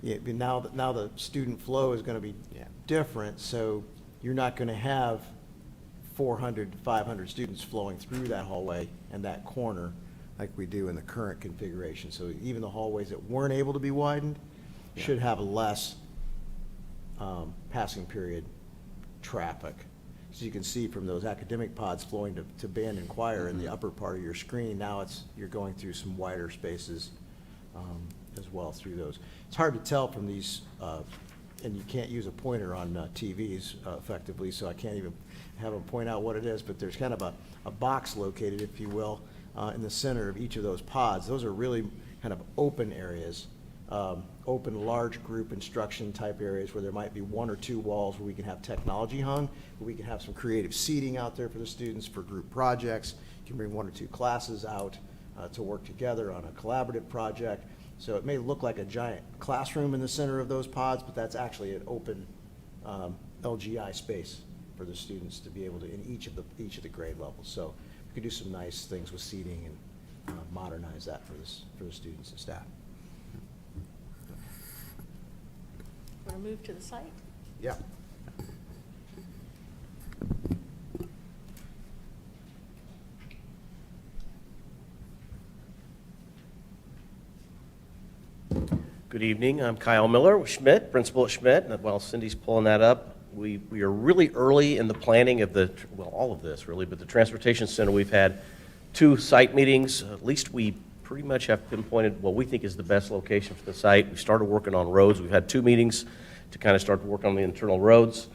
now the student flow is going to be different, so you're not going to have 400 to 500 students flowing through that hallway and that corner like we do in the current configuration. So even the hallways that weren't able to be widened should have less passing period traffic. As you can see from those academic pods flowing to band and choir in the upper part of your screen, now you're going through some wider spaces as well through those. It's hard to tell from these, and you can't use a pointer on TVs effectively, so I can't even have them point out what it is, but there's kind of a box located, if you will, in the center of each of those pods. Those are really kind of open areas, open large group instruction type areas where there might be one or two walls where we can have technology hung, where we can have some creative seating out there for the students for group projects. You can bring one or two classes out to work together on a collaborative project. So it may look like a giant classroom in the center of those pods, but that's actually an open LGI space for the students to be able to, in each of the grade levels. So we could do some nice things with seating and modernize that for the students and staff. Want to move to the site? Yeah. Good evening. I'm Kyle Miller with Schmidt, principal at Schmidt. And while Cindy's pulling that up, we are really early in the planning of all of this really, but the Transportation Center, we've had 2 site meetings. At least we pretty much have pinpointed what we think is the best location for the site. We started working on roads. We've had 2 meetings to kind of start to work on the internal roads.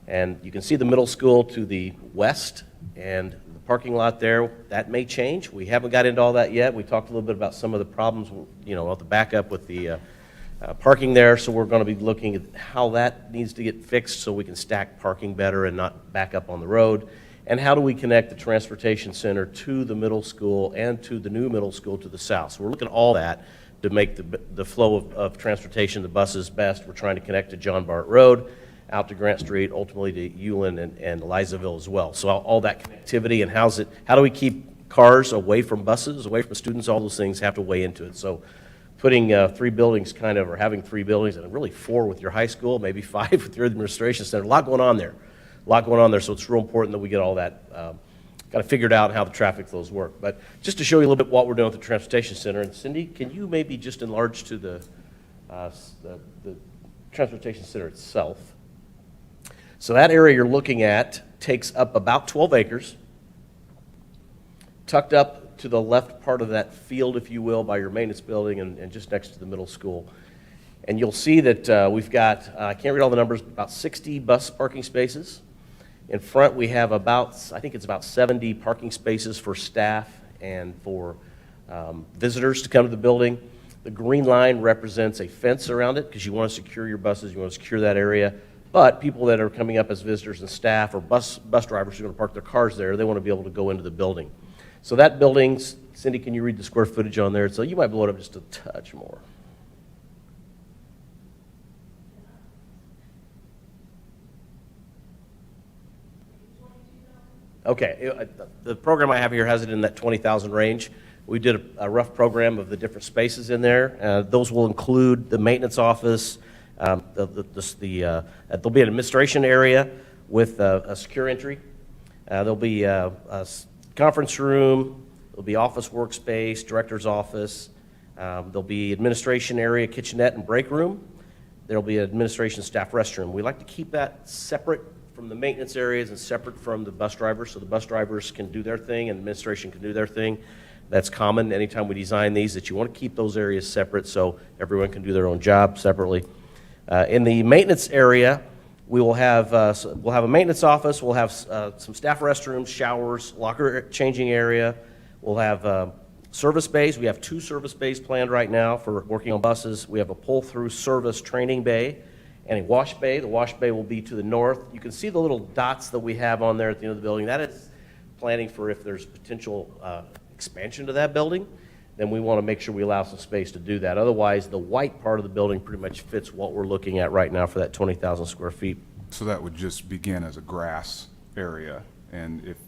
And you can see the middle school to the west and the parking lot there. That may change. We haven't got into all that yet. We talked a little bit about some of the problems, at the backup with the parking there, so we're going to be looking at how that needs to get fixed so we can stack parking better and not back up on the road. And how do we connect the Transportation Center to the middle school and to the new middle school to the south? So we're looking at all that to make the flow of transportation, the buses best. We're trying to connect to John Bart Road, out to Grant Street, ultimately to Ulen and Elizaville as well. So all that connectivity and how do we keep cars away from buses, away from students, all those things have to weigh into it. So putting 3 buildings or having 3 buildings, and really 4 with your high school, maybe 5 with your administration center, a lot going on there. So it's real important that we get all that kind of figured out how the traffic flows work. But just to show you a little bit what we're doing with the Transportation Center, and Cindy, can you maybe just enlarge to the Transportation Center itself? So that area you're looking at takes up about 12 acres. Tucked up to the left part of that field, if you will, by your maintenance building and just next to the middle school. And you'll see that we've got, I can't read all the numbers, but about 60 bus parking spaces. In front, we have about, I think it's about 70 parking spaces for staff and for visitors to come to the building. The green line represents a fence around it because you want to secure your buses, you want to secure that area. But people that are coming up as visitors and staff or bus drivers who are going to park their cars there, they want to be able to go into the building. So that building, Cindy, can you read the square footage on there? So you might blow it up just a touch more. Okay, the program I have here has it in that 20,000 range. We did a rough program of the different spaces in there. Those will include the maintenance office. There'll be an administration area with a secure entry. There'll be a conference room. There'll be office workspace, director's office. There'll be administration area, kitchenette, and break room. There'll be an administration staff restroom. We like to keep that separate from the maintenance areas and separate from the bus drivers, so the bus drivers can do their thing and administration can do their thing. That's common anytime we design these, that you want to keep those areas separate so everyone can do their own job separately. In the maintenance area, we'll have a maintenance office. We'll have some staff restrooms, showers, locker changing area. We'll have service bays. We have 2 service bays planned right now for working on buses. We have a pull-through service training bay and a wash bay. The wash bay will be to the north. You can see the little dots that we have on there at the end of the building. That is planning for if there's potential expansion to that building, then we want to make sure we allow some space to do that. Otherwise, the white part of the building pretty much fits what we're looking at right now for that 20,000 square feet. So that would just begin as a grass area, and if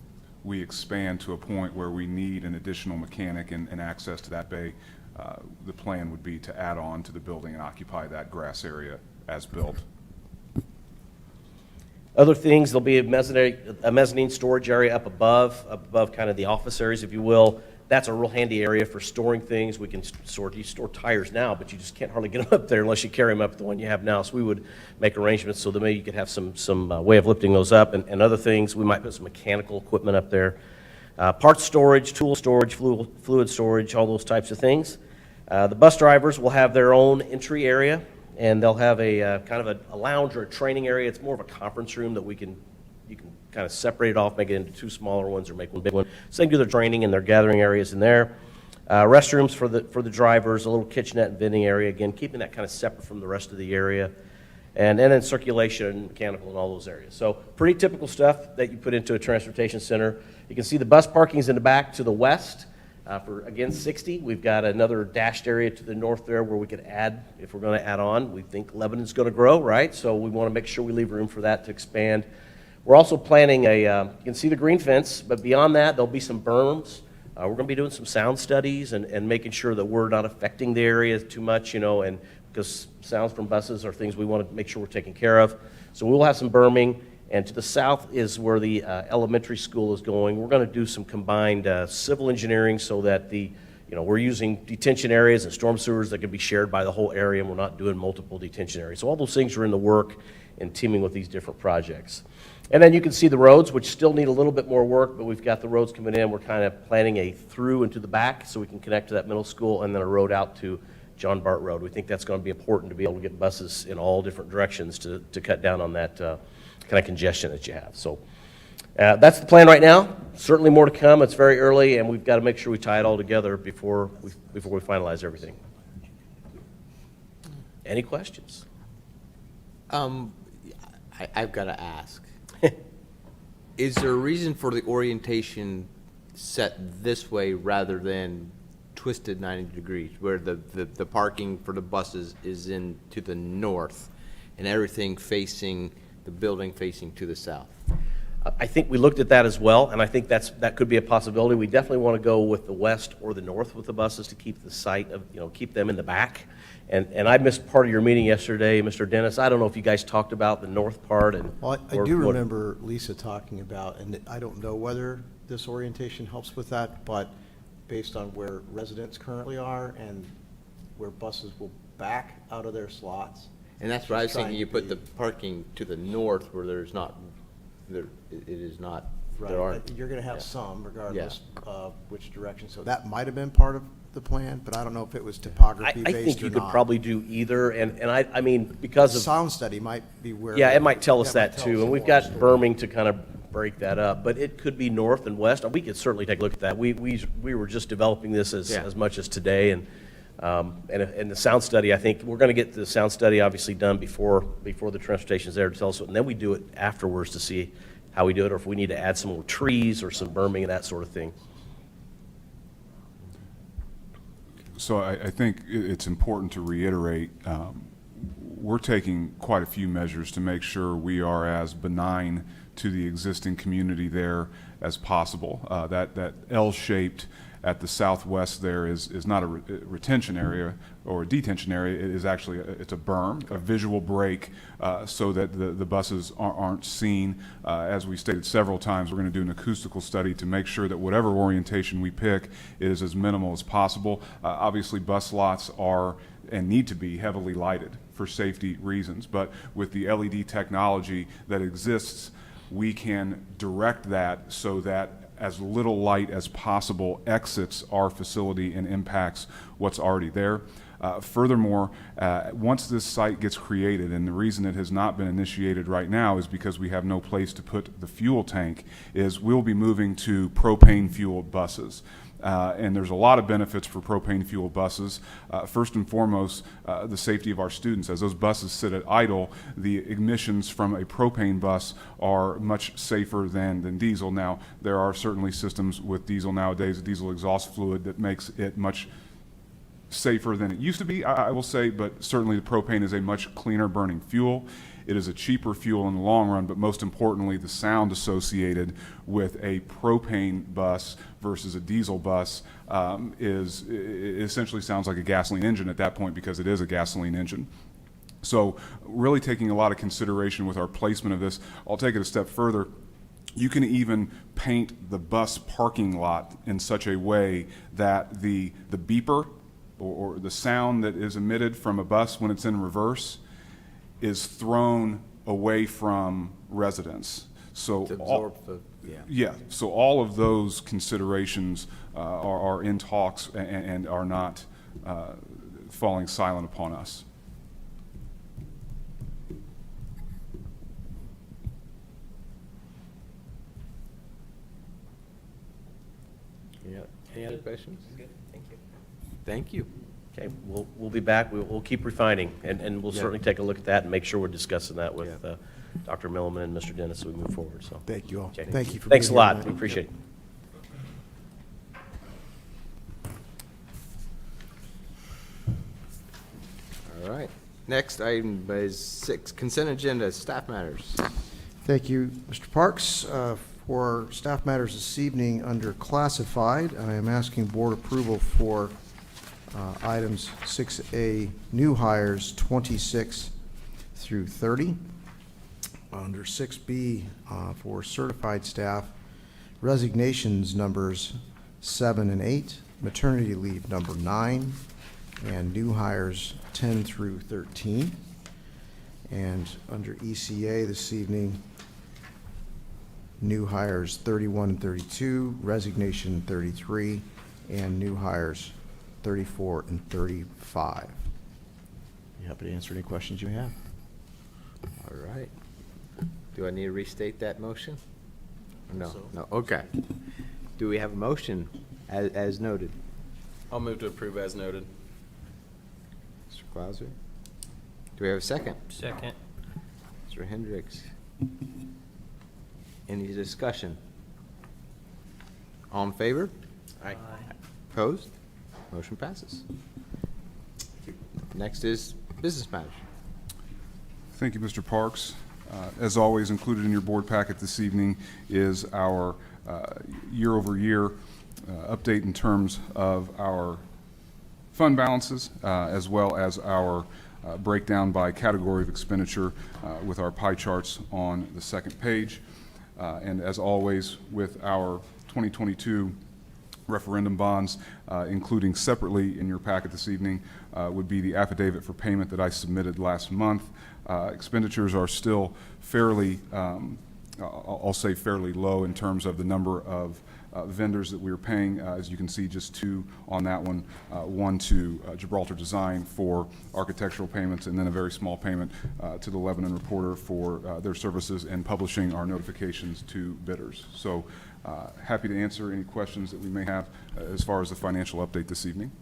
we expand to a point where we need an additional mechanic and access to that bay, the plan would be to add on to the building and occupy that grass area as built. Other things, there'll be a mezzanine storage area up above kind of the office areas, if you will. That's a real handy area for storing things. We can you store tires now, but you just can't hardly get them up there unless you carry them up the one you have now. So we would make arrangements so that maybe you could have some way of lifting those up and other things. We might put some mechanical equipment up there. Parts storage, tool storage, fluid storage, all those types of things. The bus drivers will have their own entry area, and they'll have a kind of a lounge or a training area. It's more of a conference room that you can kind of separate it off, make it into 2 smaller ones or make one big one. So they can do their training and their gathering areas in there. Restrooms for the drivers, a little kitchenette and vending area, again, keeping that kind of separate from the rest of the area. And then circulation and mechanical and all those areas. So pretty typical stuff that you put into a transportation center. You can see the bus parking's in the back to the west. For, again, 60, we've got another dashed area to the north there where we could add, if we're going to add on. We think Lebanon's going to grow, right? So we want to make sure we leave room for that to expand. We're also planning you can see the green fence, but beyond that, there'll be some berms. We're going to be doing some sound studies and making sure that we're not affecting the area too much, and because sounds from buses are things we want to make sure we're taking care of. So we'll have some berming. And to the south is where the elementary school is going. We're going to do some combined civil engineering so that we're using detention areas and storm sewers that can be shared by the whole area, and we're not doing multiple detention areas. So all those things are in the work and teaming with these different projects. And then you can see the roads, which still need a little bit more work, but we've got the roads coming in. We're kind of planning a through into the back so we can connect to that middle school, and then a road out to John Bart Road. We think that's going to be important to be able to get buses in all different directions to cut down on that kind of congestion that you have. So that's the plan right now. Certainly more to come. It's very early, and we've got to make sure we tie it all together before we finalize everything. Any questions? I've got to ask. Is there a reason for the orientation set this way rather than twisted 90 degrees, where the parking for the buses is in to the north and everything facing the building facing to the south? I think we looked at that as well, and I think that could be a possibility. We definitely want to go with the west or the north with the buses to keep the site of, keep them in the back. And I missed part of your meeting yesterday, Mr. Dennis. I don't know if you guys talked about the north part. Well, I do remember Lisa talking about, and I don't know whether this orientation helps with that, but based on where residents currently are and where buses will back out of their slots. And that's what I was thinking. You put the parking to the north where it is not Right, There are. but you're going to have Yeah. some regardless of which direction. So that that might have been part of the plan, but I don't know if it was topography I based think you or could not. probably do either, and I mean, because of. Sound study might be where. Yeah, it might tell us might that tell too, us and we've more. got berming to kind of break that up, but it could be north and west. We could certainly take a look at that. We were just developing this as much as today, and the sound study, I think, we're going to get the sound study obviously done before the transportation's there to tell us, and then we do it afterwards to see how we do it, or if we need to add some more trees or some berming and that sort of thing. So I think it's important to reiterate, we're taking quite a few measures to make sure we are as benign to the existing community there as possible. That L-shaped at the southwest there is not a retention area or a detention area. It is actually it's a berm, a visual break, so that the buses aren't seen. As we stated several times, we're going to do an acoustical study to make sure that whatever orientation we pick is as minimal as possible. Obviously, bus lots are and need to be heavily lighted for safety reasons, but with the LED technology that exists, we can direct that so that as little light as possible exits our facility and impacts what's already there. Furthermore, once this site gets created, and the reason it has not been initiated right now is because we have no place to put the fuel tank, is we'll be moving to propane-fueled buses. And there's a lot of benefits for propane-fueled buses. First and foremost, the safety of our students. As those buses sit at idle, the emissions from a propane bus are much safer than diesel. Now, there are certainly systems with diesel nowadays, diesel exhaust fluid, that makes it much safer than it used to be, I will say, but certainly the propane is a much cleaner burning fuel. It is a cheaper fuel in the long run, but most importantly, the sound associated with a propane bus versus a diesel bus it essentially sounds like a gasoline engine at that point, because it is a gasoline engine. So really taking a lot of consideration with our placement of this. I'll take it a step further. You can even paint the bus parking lot in such a way that the beeper or the sound that is emitted from a bus when it's in reverse is thrown away from residents. So To absorb so all of those considerations are in talks and are not falling silent upon us. Yeah. Any other questions? Good, thank you. Thank you. Okay, we'll be back. We'll keep refining, and we'll Yeah. certainly take a look at that and make sure we're discussing that with Dr. Milliman and Mr. Dennis as we move forward, so. Thank you all. Okay. Thank you for Thanks a being here lot. tonight. We appreciate it. All right. Next item is 6, consent agenda, staff matters. Thank you, Mr. Parks. For staff matters this evening under classified, I am asking board approval for items 6A, new hires 26 through 30. Under 6B, for certified staff, resignations numbers 7 and 8, maternity leave number 9, and new hires 10 through 13. And under ECA this evening, new hires 31 and 32, resignation 33, and new hires 34 and 35. Be happy to answer any questions you have. All right. Do I need to restate that motion? No, So- no, okay. Do we have a motion as noted? I'll move to approve as noted. Mr. Clauser? Do we have a second? Second. Mr. Hendricks? Any discussion? All in favor? Aye. Opposed? Motion passes. Next is business matters. Thank you, Mr. Parks. As always, included in your board packet this evening is our year-over-year update in terms of our fund balances, as well as our breakdown by category of expenditure with our pie charts on the second page. And as always, with our 2022 referendum bonds, including separately in your packet this evening, would be the affidavit for payment that I submitted last month. Expenditures are still fairly I'll say fairly low in terms of the number of vendors that we were paying. As you can see, just 2 on that one. One to Gibraltar Design for architectural payments, and then a very small payment to the Lebanon Reporter for their services in publishing our notifications to bidders. So happy to answer any questions that we may have as far as the financial update this evening.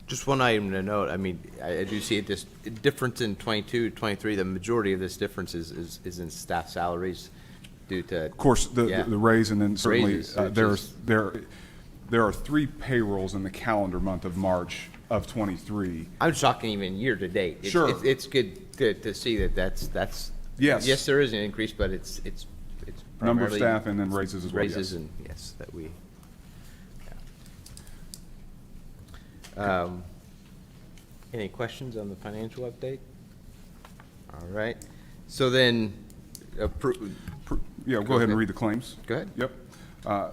Just one item to note, I mean, I do see this difference in 22, 23. The majority of this difference is in staff salaries due to. Of course, the raise, and then certainly Raises, there are 3 payrolls in the calendar month of March of 23. I'm just talking even year to date. Sure. It's good to see that that's. Yes. Yes, there is an increase, but it's Number of primarily staff and then raises as well. Raises yes. and, yes, that we. Yeah. Any questions on the financial update? All right. So then, Yeah, go ahead and read the claims. Go ahead. Yep.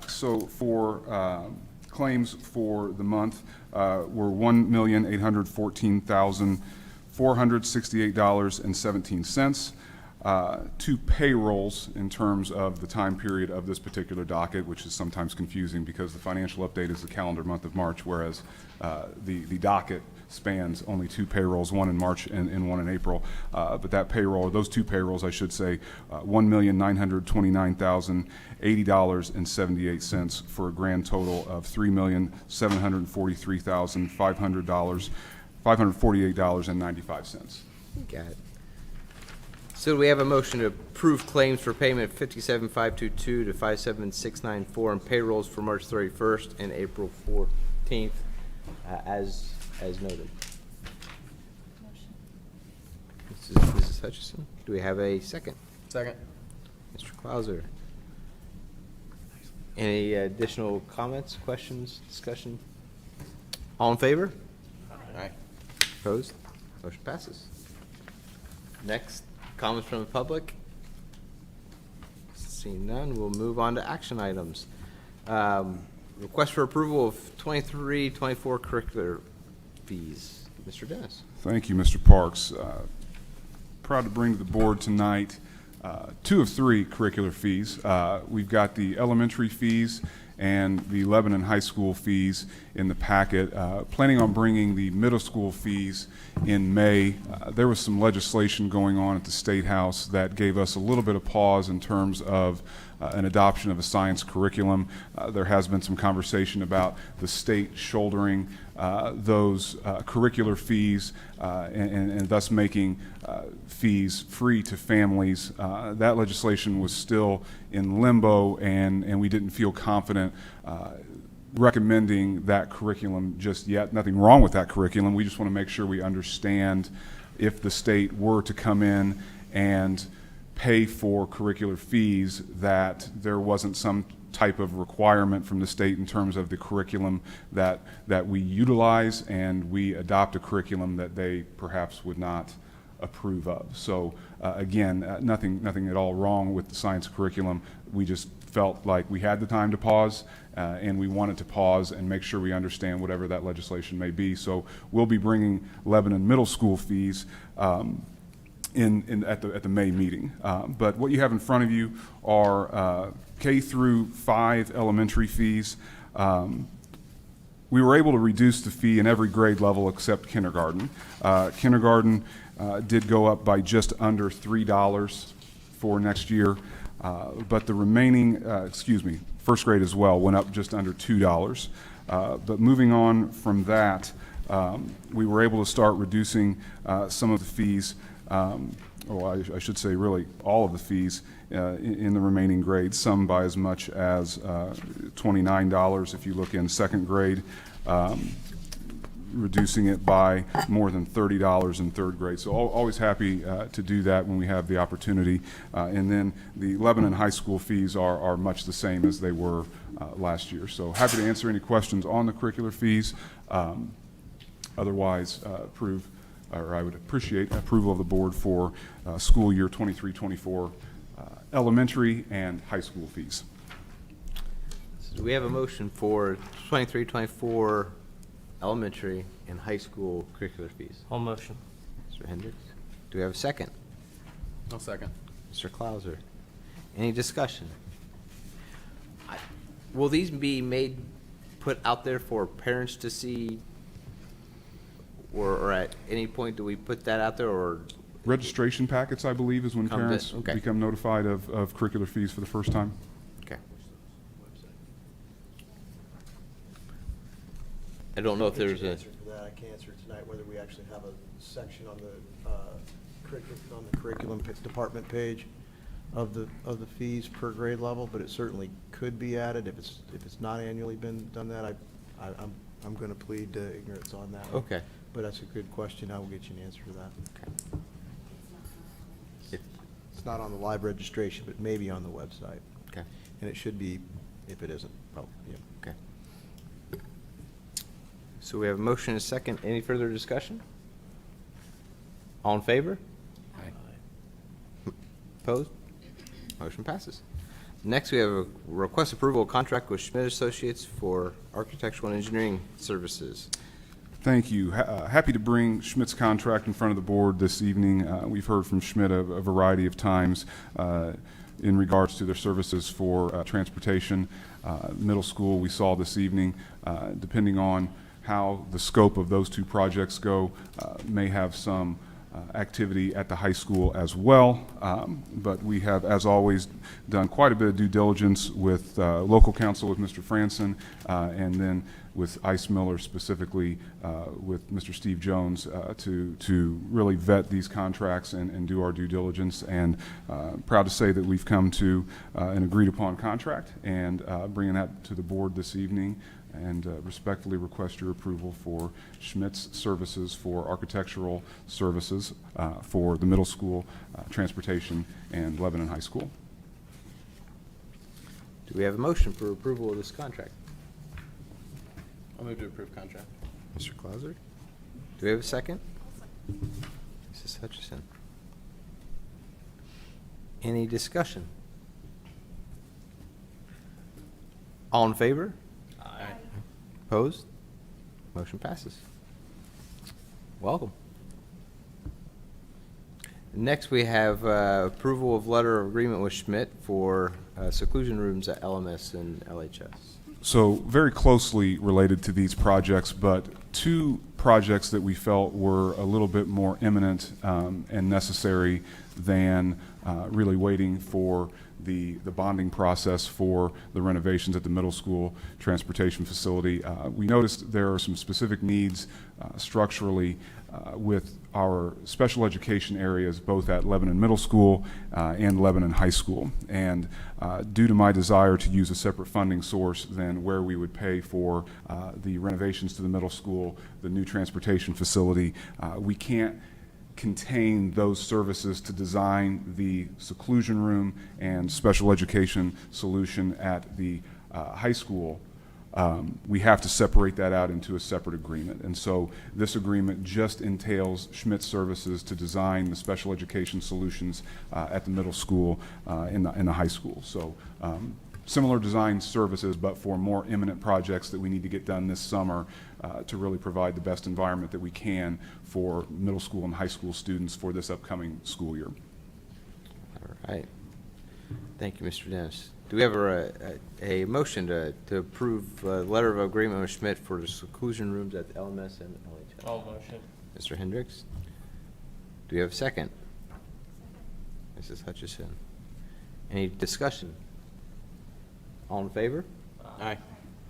So for claims for the month were $1,814,468.17. 2 payrolls in terms of the time period of this particular docket, which is sometimes confusing because the financial update is the calendar month of March, whereas the docket spans only 2 payrolls, one in March and one in April. But that payroll, or those 2 payrolls, I should say, $1,929,080.78 for a grand total of $3,743,548.95. got it. So we have a motion to approve claims for payment 57,522 to 57,694 and payrolls for March 31st and April 14th, as noted. Mrs. Hutchison, do we have a second? Second. Mr. Clauser. Any additional comments, questions, discussion? All in favor? Aye. Opposed? Motion passes. Next, comments from the public? Seeing none, we'll move on to action items. Request for approval of 23-24 curricular fees. Mr. Dennis. Thank you, Mr. Parks. Proud to bring to the board tonight 2 of 3 curricular fees. We've got the elementary fees and the Lebanon High School fees in the packet. Planning on bringing the middle school fees in May. There was some legislation going on at the State House that gave us a little bit of pause in terms of an adoption of a science curriculum. There has been some conversation about the state shouldering those curricular fees and thus making fees free to families. That legislation was still in limbo, and we didn't feel confident recommending that curriculum just yet. Nothing wrong with that curriculum. We just want to make sure we understand if the state were to come in and pay for curricular fees, that there wasn't some type of requirement from the state in terms of the curriculum that we utilize, and we adopt a curriculum that they perhaps would not approve of. So again, nothing at all wrong with the science curriculum. We just felt like we had the time to pause, and we wanted to pause and make sure we understand whatever that legislation may be. So we'll be bringing Lebanon Middle School fees at the May meeting. But what you have in front of you are K through 5 elementary fees. We were able to reduce the fee in every grade level except kindergarten. Kindergarten did go up by just under $3 for next year, but the remaining, first grade as well went up just under $2. But moving on from that, we were able to start reducing some of the fees, I should say really all of the fees in the remaining grades, some by as much as $29 if you look in second grade, reducing it by more than $30 in third grade. So always happy to do that when we have the opportunity. And then the Lebanon High School fees are much the same as they were last year. So happy to answer any questions on the curricular fees. Otherwise, I would appreciate approval of the board for school year 23-24 elementary and high school fees. So do we have a motion for 23-24 elementary and high school curricular fees? Whole motion. Mr. Hendricks. Do we have a second? I'll second. Mr. Clauser. Any discussion? Will these be put out there for parents to see? Or at any point do we put that out there, or? Registration packets, I believe, is when Come to- parents okay. become notified of curricular fees for the first time. Okay. I don't know if there's a, Answer for that, I can't answer tonight whether we actually have a section on the curriculum department page of the fees per grade level, but it certainly could be added if it's not annually been done that. I'm going to plead ignorance on that. Okay. But that's a good question. I will get you an answer to that. It's not on the live registration, but maybe on the website. Okay. And it should be, if it isn't. Oh, yeah. Okay. So we have a motion and a second. Any further discussion? All in favor? Opposed? Motion passes. Next, we have a request approval of contract with Schmidt Associates for architectural and engineering services. Thank you. Happy to bring Schmidt's contract in front of the board this evening. We've heard from Schmidt a variety of times in regards to their services for transportation. Middle school we saw this evening, depending on how the scope of those two projects go, may have some activity at the high school as well. But we have, as always, done quite a bit of due diligence with local counsel with Mr. Franson, and then with Ice Miller specifically with Mr. Steve Jones to really vet these contracts and do our due diligence. And proud to say that we've come to an agreed upon contract and bringing that to the board this evening, and respectfully request your approval for Schmidt's services for architectural services for the middle school, transportation, and Lebanon High School. Do we have a motion for approval of this contract? I'll move to approve contract. Mr. Clauser? Do we have a second? Mrs. Hutchison? Any discussion? All in favor? Aye. Opposed? Motion passes. Welcome. Next, we have approval of letter of agreement with Schmidt for seclusion rooms at LMS and LHS. So very closely related to these projects, but two projects that we felt were a little bit more imminent and necessary than really waiting for the bonding process for the renovations at the middle school transportation facility. We noticed there are some specific needs structurally with our special education areas, both at Lebanon Middle School and Lebanon High School. And due to my desire to use a separate funding source than where we would pay for the renovations to the middle school, the new transportation facility, we can't contain those services to design the seclusion room and special education solution at the high school. We have to separate that out into a separate agreement. And so this agreement just entails Schmidt services to design the special education solutions at the middle school in the high school. So similar design services, but for more imminent projects that we need to get done this summer to really provide the best environment that we can for middle school and high school students for this upcoming school year. All right. Thank you, Mr. Dennis. Do we have a motion to approve a letter of agreement with Schmidt for the seclusion rooms at LMS and LHS? All motion. Mr. Hendricks? Do we have a second? Mrs. Hutchison? Any discussion? All in favor? Aye.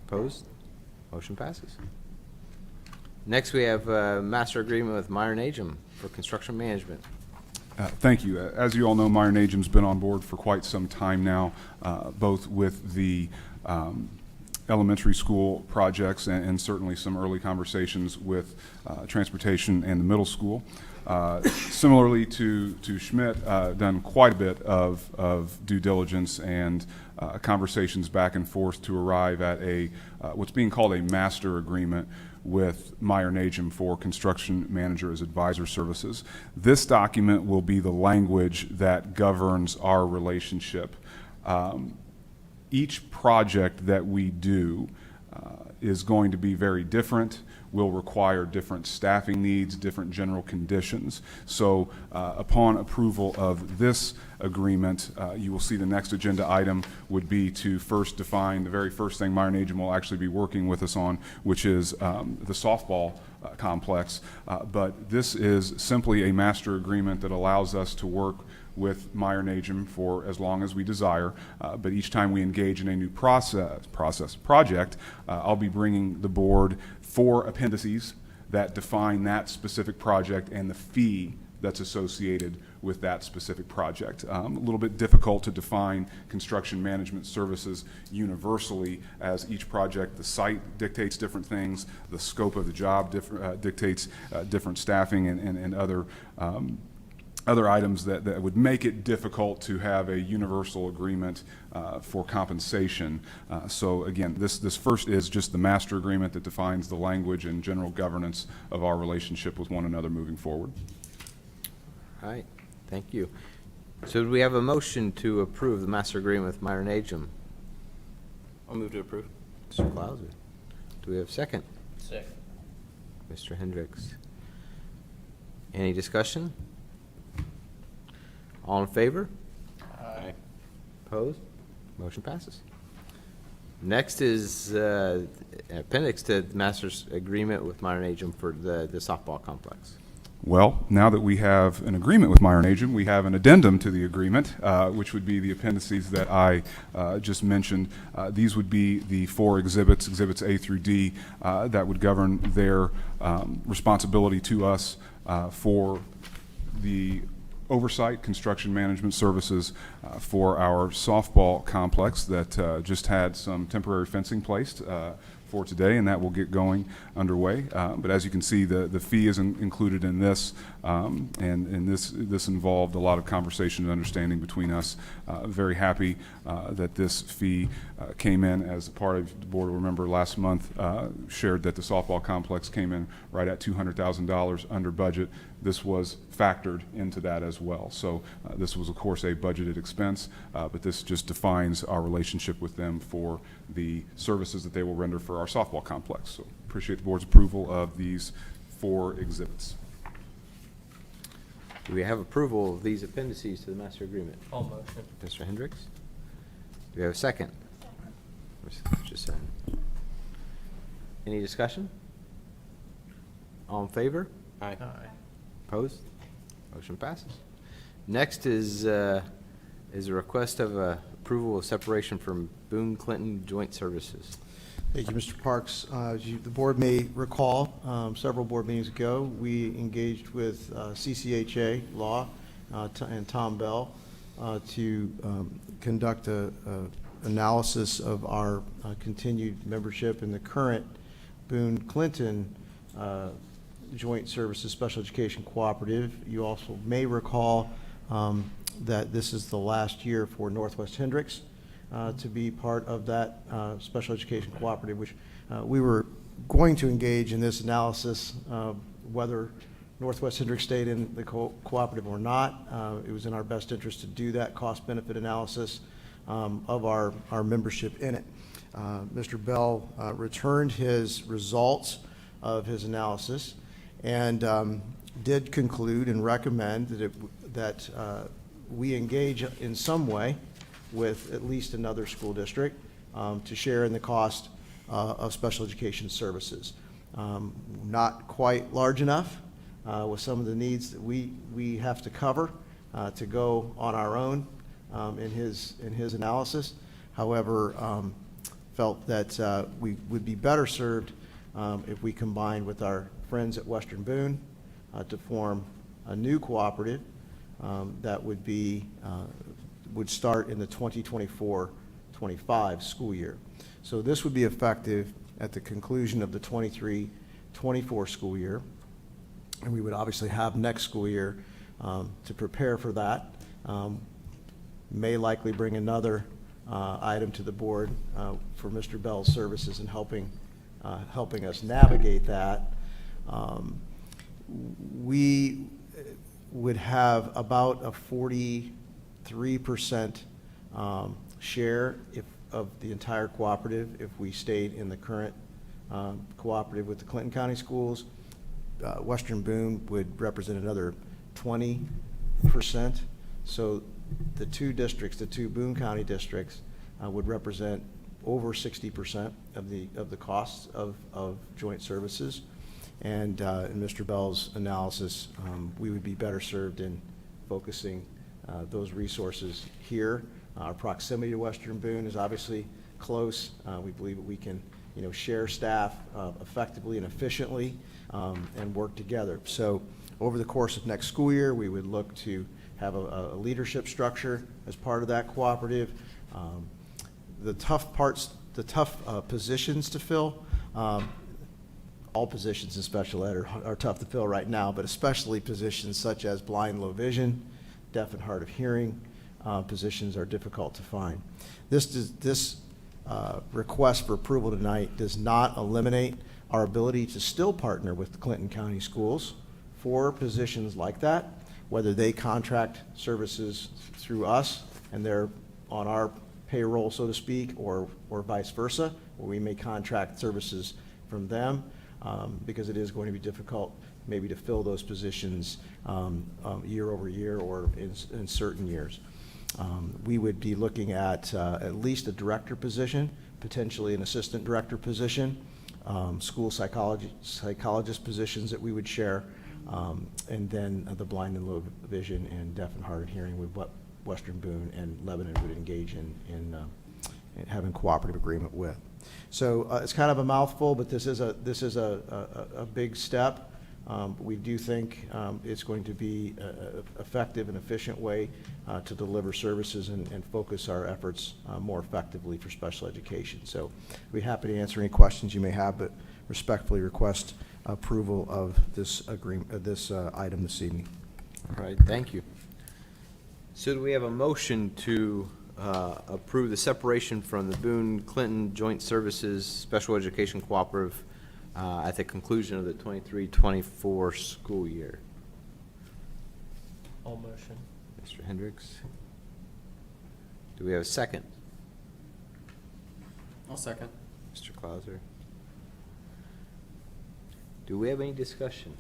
Opposed? Motion passes. Next, we have a master agreement with Meyer Najum for construction management. Thank you. As you all know, Meyer Najum's been on board for quite some time now, both with the elementary school projects and certainly some early conversations with transportation and the middle school. Similarly to Schmidt, done quite a bit of due diligence and conversations back and forth to arrive at what's being called a master agreement with Meyer Najum for construction manager as advisor services. This document will be the language that governs our relationship. Each project that we do is going to be very different, will require different staffing needs, different general conditions. So upon approval of this agreement, you will see the next agenda item would be to first define the very first thing Meyer Najum will actually be working with us on, which is the softball complex. But this is simply a master agreement that allows us to work with Meyer Najum for as long as we desire, but each time we engage in a new project, I'll be bringing the board 4 appendices that define that specific project and the fee that's associated with that specific project. A little bit difficult to define construction management services universally, as each project, the site dictates different things, the scope of the job dictates different staffing and other items that would make it difficult to have a universal agreement for compensation. So again, this first is just the master agreement that defines the language and general governance of our relationship with one another moving forward. All right, thank you. So do we have a motion to approve the master agreement with Meyer Najum? I'll move to approve. Mr. Clauser. Do we have a second? Second. Mr. Hendricks. Any discussion? All in favor? Aye. Opposed? Motion passes. Next is appendix to the master's agreement with Meyer Najum for the softball complex. Well, now that we have an agreement with Meyer Najum, we have an addendum to the agreement, which would be the appendices that I just mentioned. These would be the 4 exhibits A through D, that would govern their responsibility to us for the oversight, construction management services for our softball complex that just had some temporary fencing placed for today, and that will get going underway. But as you can see, the fee is included in this, and this involved a lot of conversation and understanding between us. Very happy that this fee came in, as a part of the board will remember last month shared that the softball complex came in right at $200,000 under budget. This was factored into that as well. So this was, of course, a budgeted expense, but this just defines our relationship with them for the services that they will render for our softball complex. So appreciate the board's approval of these 4 exhibits. Do we have approval of these appendices to the master agreement? All motion. Mr. Hendricks? Do we have a second? Mr. Sen. Any discussion? All in favor? Aye. Opposed? Motion passes. Next is a request of approval of separation from Boone Clinton Joint Services. Thank you, Mr. Parks. As the board may recall, several board meetings ago, we engaged with CCHA Law and Tom Bell to conduct a analysis of our continued membership in the current Boone Clinton Joint Services Special Education Cooperative. You also may recall that this is the last year for Northwest Hendricks to be part of that special education cooperative, which we were going to engage in this analysis whether Northwest Hendricks stayed in the cooperative or not. It was in our best interest to do that cost-benefit analysis of our membership in it. Mr. Bell returned his results of his analysis and did conclude and recommend that we engage in some way with at least another school district to share in the cost of special education services. Not quite large enough with some of the needs that we have to cover to go on our own in his analysis. However, felt that we would be better served if we combined with our friends at Western Boone to form a new cooperative that would start in the 2024-25 school year. So this would be effective at the conclusion of the 23-24 school year, and we would obviously have next school year to prepare for that. May likely bring another item to the board for Mr. Bell's services in helping us navigate that. We would have about a 43% share of the entire cooperative if we stayed in the current cooperative with the Clinton County Schools. Western Boone would represent another 20%. So the two districts, the two Boone County districts, would represent over 60% of the costs of joint services. And in Mr. Bell's analysis, we would be better served in focusing those resources here. Our proximity to Western Boone is obviously close. We believe that we can, share staff effectively and efficiently and work together. So over the course of next school year, we would look to have a leadership structure as part of that cooperative. The tough positions to fill, all positions in special ed are tough to fill right now, but especially positions such as blind, low vision, deaf and hard of hearing positions are difficult to find. This request for approval tonight does not eliminate our ability to still partner with the Clinton County Schools for positions like that, whether they contract services through us and they're on our payroll, so to speak, or vice versa, or we may contract services from them, because it is going to be difficult maybe to fill those positions year over year or in certain years. We would be looking at least a director position, potentially an assistant director position, school psychologist positions that we would share, and then the blind and low vision and deaf and hard of hearing with what Western Boone and Lebanon would engage in having cooperative agreement with. So it's kind of a mouthful, but this is a big step. We do think it's going to be an effective and efficient way to deliver services and focus our efforts more effectively for special education. So we'd be happy to answer any questions you may have, but respectfully request approval of this agreement, this item this evening. All right, thank you. So do we have a motion to approve the separation from the Boone-Clinton Joint Services Special Education Cooperative at the conclusion of the 23-24 school year? All motion. Mr. Hendricks? Do we have a second? I'll second. Mr. Clauser? Do we have any discussion?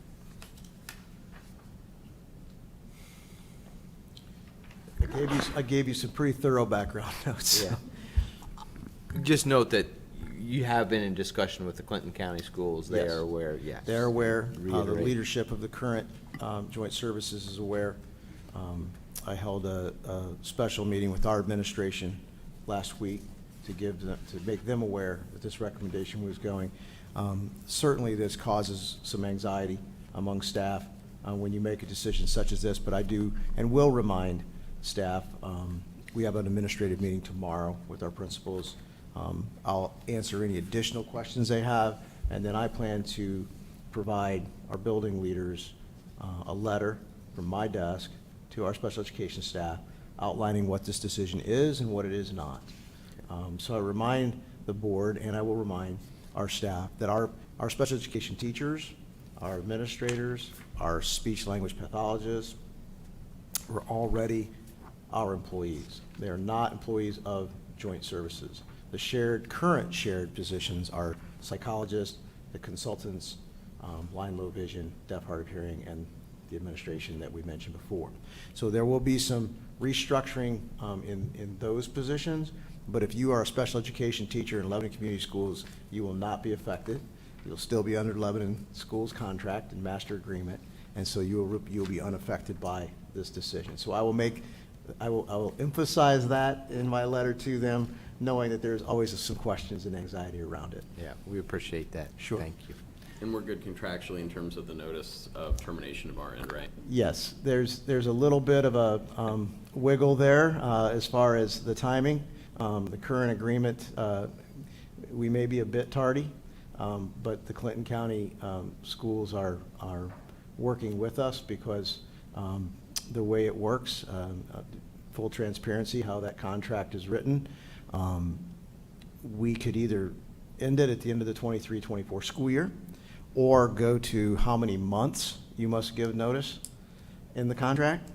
I gave you some pretty thorough background notes. Yeah. Just note that you have been in discussion with the Clinton County Schools. They Yes. are aware, yes. They're aware. The Reiterate. leadership of the current joint services is aware. I held a special meeting with our administration last week to make them aware that this recommendation was going. Certainly, this causes some anxiety among staff when you make a decision such as this, but I do and will remind staff, we have an administrative meeting tomorrow with our principals. I'll answer any additional questions they have, and then I plan to provide our building leaders a letter from my desk to our special education staff outlining what this decision is and what it is not. So I remind the board, and I will remind our staff, that our special education teachers, our administrators, our speech language pathologists are already our employees. They are not employees of joint services. The current shared positions are psychologists, the consultants, blind, low vision, deaf, hard of hearing, and the administration that we mentioned before. So there will be some restructuring in those positions, but if you are a special education teacher in Lebanon Community Schools, you will not be affected. You'll still be under Lebanon Schools contract and master agreement, and so you'll be unaffected by this decision. So I will emphasize that in my letter to them, knowing that there's always some questions and anxiety around it. Yeah, we appreciate that. Sure. Thank you. And we're good contractually in terms of the notice of termination of our end, right? Yes, there's a little bit of a wiggle there as far as the timing. The current agreement, we may be a bit tardy, but the Clinton County schools are working with us because the way it works, full transparency, how that contract is written, we could either end it at the end of the 23-24 school year, or go to how many months you must give notice in the contract.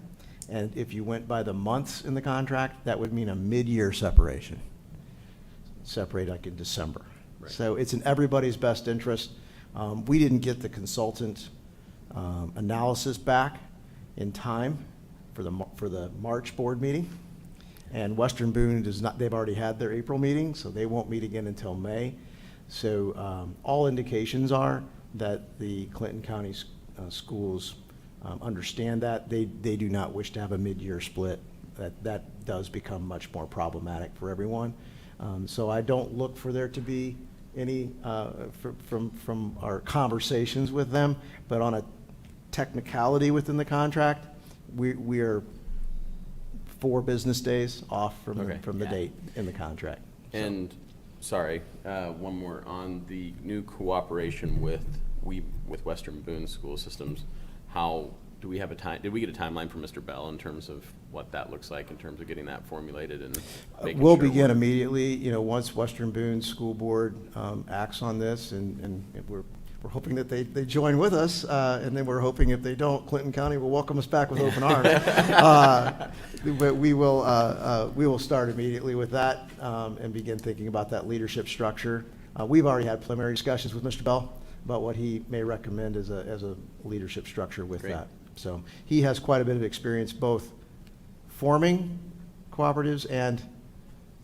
And if you went by the months in the contract, that would mean a mid-year separation. Separate like in December. So it's in everybody's best interest. We didn't get the consultant analysis back in time for the March board meeting. And Western Boone does not, they've already had their April meeting, so they won't meet again until May. So all indications are that the Clinton County schools understand that. They do not wish to have a mid-year split. That does become much more problematic for everyone. So I don't look for there to be any, from our conversations with them, but on a technicality within the contract, we are 4 business days off from the date in the contract. And, sorry, one more, on the new cooperation with Western Boone School Systems, how, do we have did we get a timeline from Mr. Bell in terms of what that looks like, in terms of getting that formulated and making We'll sure begin immediately, once Western Boone School Board acts on this, and we're hoping that they join with us, and then we're hoping if they don't, Clinton County will welcome us back with open arms. But we will start immediately with that and begin thinking about that leadership structure. We've already had preliminary discussions with Mr. Bell about what he may recommend as a leadership structure with that. So he has quite a bit of experience both forming cooperatives and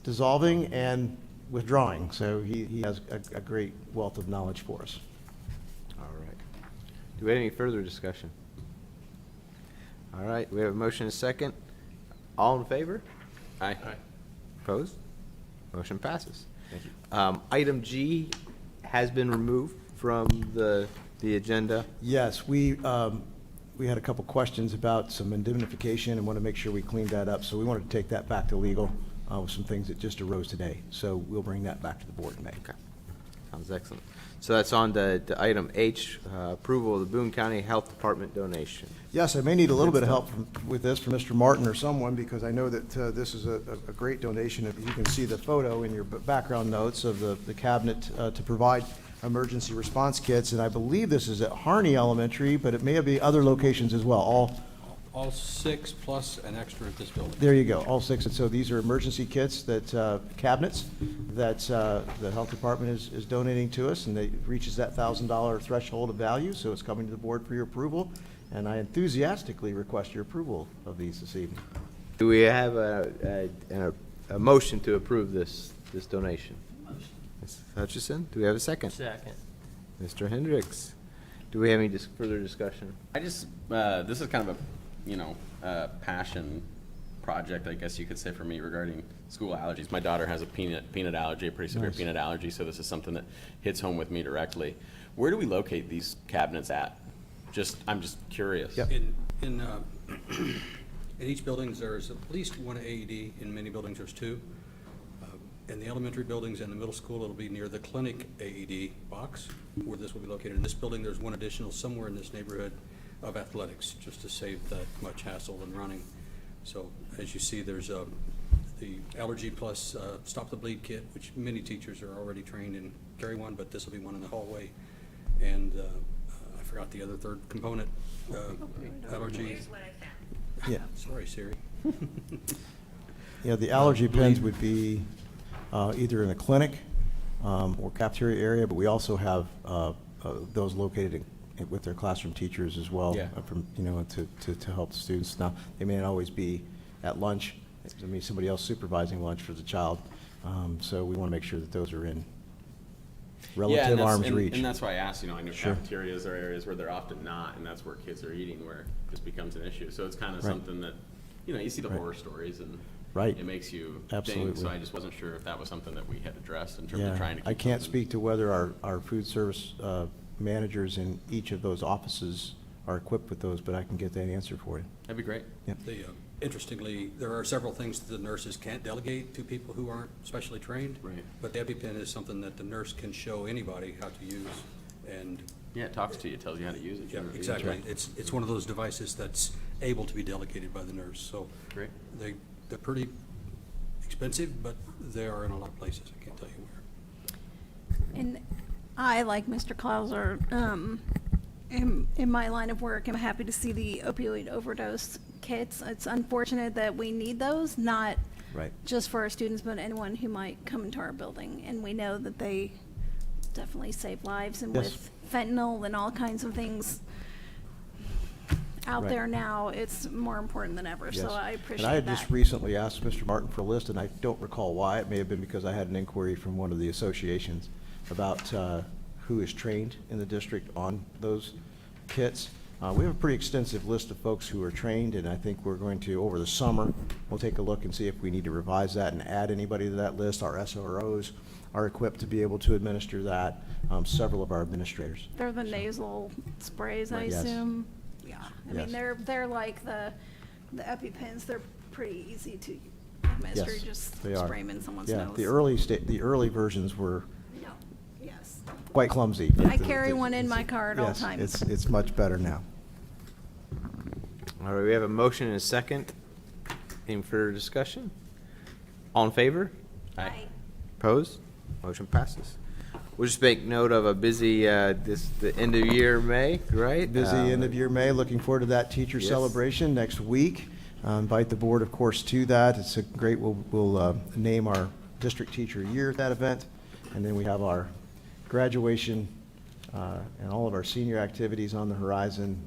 dissolving and withdrawing. So he has a great wealth of knowledge for us. All right. Do we have any further discussion? All right, we have a motion and a second. All in favor? Aye. Opposed? Motion passes. Thank you. Item G has been removed from the agenda. Yes, we had a couple questions about some indemnification and want to make sure we cleaned that up. So we wanted to take that back to legal with some things that just arose today. So we'll bring that back to the board in May. Okay. Sounds excellent. So that's on to item H, approval of the Boone County Health Department donation. Yes, I may need a little bit of help with this from Mr. Martin or someone, because I know that this is a great donation. If you can see the photo in your background notes of the cabinet to provide emergency response kits, and I believe this is at Harney Elementary, but it may be other locations as well. All 6 plus an extra at this building. There you go, all 6. And so these are emergency kits that, cabinets that the health department is donating to us, and it reaches that $1,000 threshold of value, so it's coming to the board for your approval. And I enthusiastically request your approval of these this evening. Do we have a motion to approve this donation? Motion. Ms. Hutchison, do we have a second? Second. Mr. Hendricks, do we have any further discussion? I just, this is kind of a passion project, I guess you could say, for me regarding school allergies. My daughter has a peanut allergy, a pretty severe peanut allergy, so this is something that hits home with me directly. Where do we locate these cabinets at? I'm just curious. Yep. In each building, there's at least one AED. In many buildings, there's 2. In the elementary buildings and the middle school, it'll be near the clinic AED box, where this will be located. In this building, there's one additional somewhere in this neighborhood of athletics, just to save that much hassle in running. So as you see, there's the Allergy Plus Stop the Bleed kit, which many teachers are already trained in carry one, but this will be one in the hallway. And I forgot the other third component, allergy. Yeah. Sorry, Siri. Yeah, the allergy pens would be either in a clinic or cafeteria area, but we also have those located with their classroom teachers as well, from to help the students. Now, they may not always be at lunch. There may be somebody else supervising lunch for the child, so we want to make sure that those are in relative arm's reach. And that's why I asked. I know cafeterias are areas where they're often not, and that's where kids are eating, where this becomes an issue. So it's kind of something that you see the horror stories and. Right. It makes you Absolutely. think, so I just wasn't sure if that was something that we had addressed in terms of trying to keep I can't speak to whether our food service managers in each of those offices are equipped with those, but I can get that answer for you. That'd be great. Yep. Interestingly, there are several things that the nurses can't delegate to people who aren't specially trained. Right. But the EpiPen is something that the nurse can show anybody how to use, and Yeah, it talks to you, tells you how to use it. yeah, exactly. It's one of those devices that's able to be delegated by the nurse. So Great. They're pretty expensive, but they are in a lot of places. I can't tell you where. And I, like Mr. Clauser, in my line of work, I'm happy to see the opioid overdose kits. It's unfortunate that we need those, not Right. just for our students, but anyone who might come into our building. And we know that they definitely save lives, and Yes. with fentanyl and all kinds of things out Right. there now, it's more important than ever, so Yes. I appreciate And I that. had just recently asked Mr. Martin for a list, and I don't recall why. It may have been because I had an inquiry from one of the associations about who is trained in the district on those kits. We have a pretty extensive list of folks who are trained, and I think we're going to, over the summer, we'll take a look and see if we need to revise that and add anybody to that list. Our SROs are equipped to be able to administer that, several of our administrators. They're the nasal sprays, I Right, yes. assume. Yeah, I Yes. mean, they're like the EpiPens, they're pretty easy to administer, Yes, just they are. spray them in someone's Yeah, nose. the early versions were No, yes. quite clumsy. I carry one in my car at all Yes, times. it's much better now. All right, we have a motion and a second. Any further discussion? All in favor? Aye. Opposed? Motion passes. We'll just make note of a busy, the end of year May, right? Busy end of year May, looking forward to that teacher Yes. celebration next week. Invite the board, of course, to that. It's a great, we'll name our district teacher of the year at that event. And then we have our graduation and all of our senior activities on the horizon.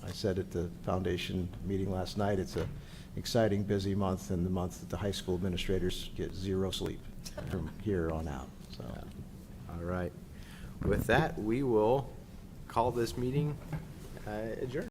I said at the foundation meeting last night, it's a exciting, busy month, and the month that the high school administrators get zero sleep from here on out, so. All right. With that, we will call this meeting adjourned.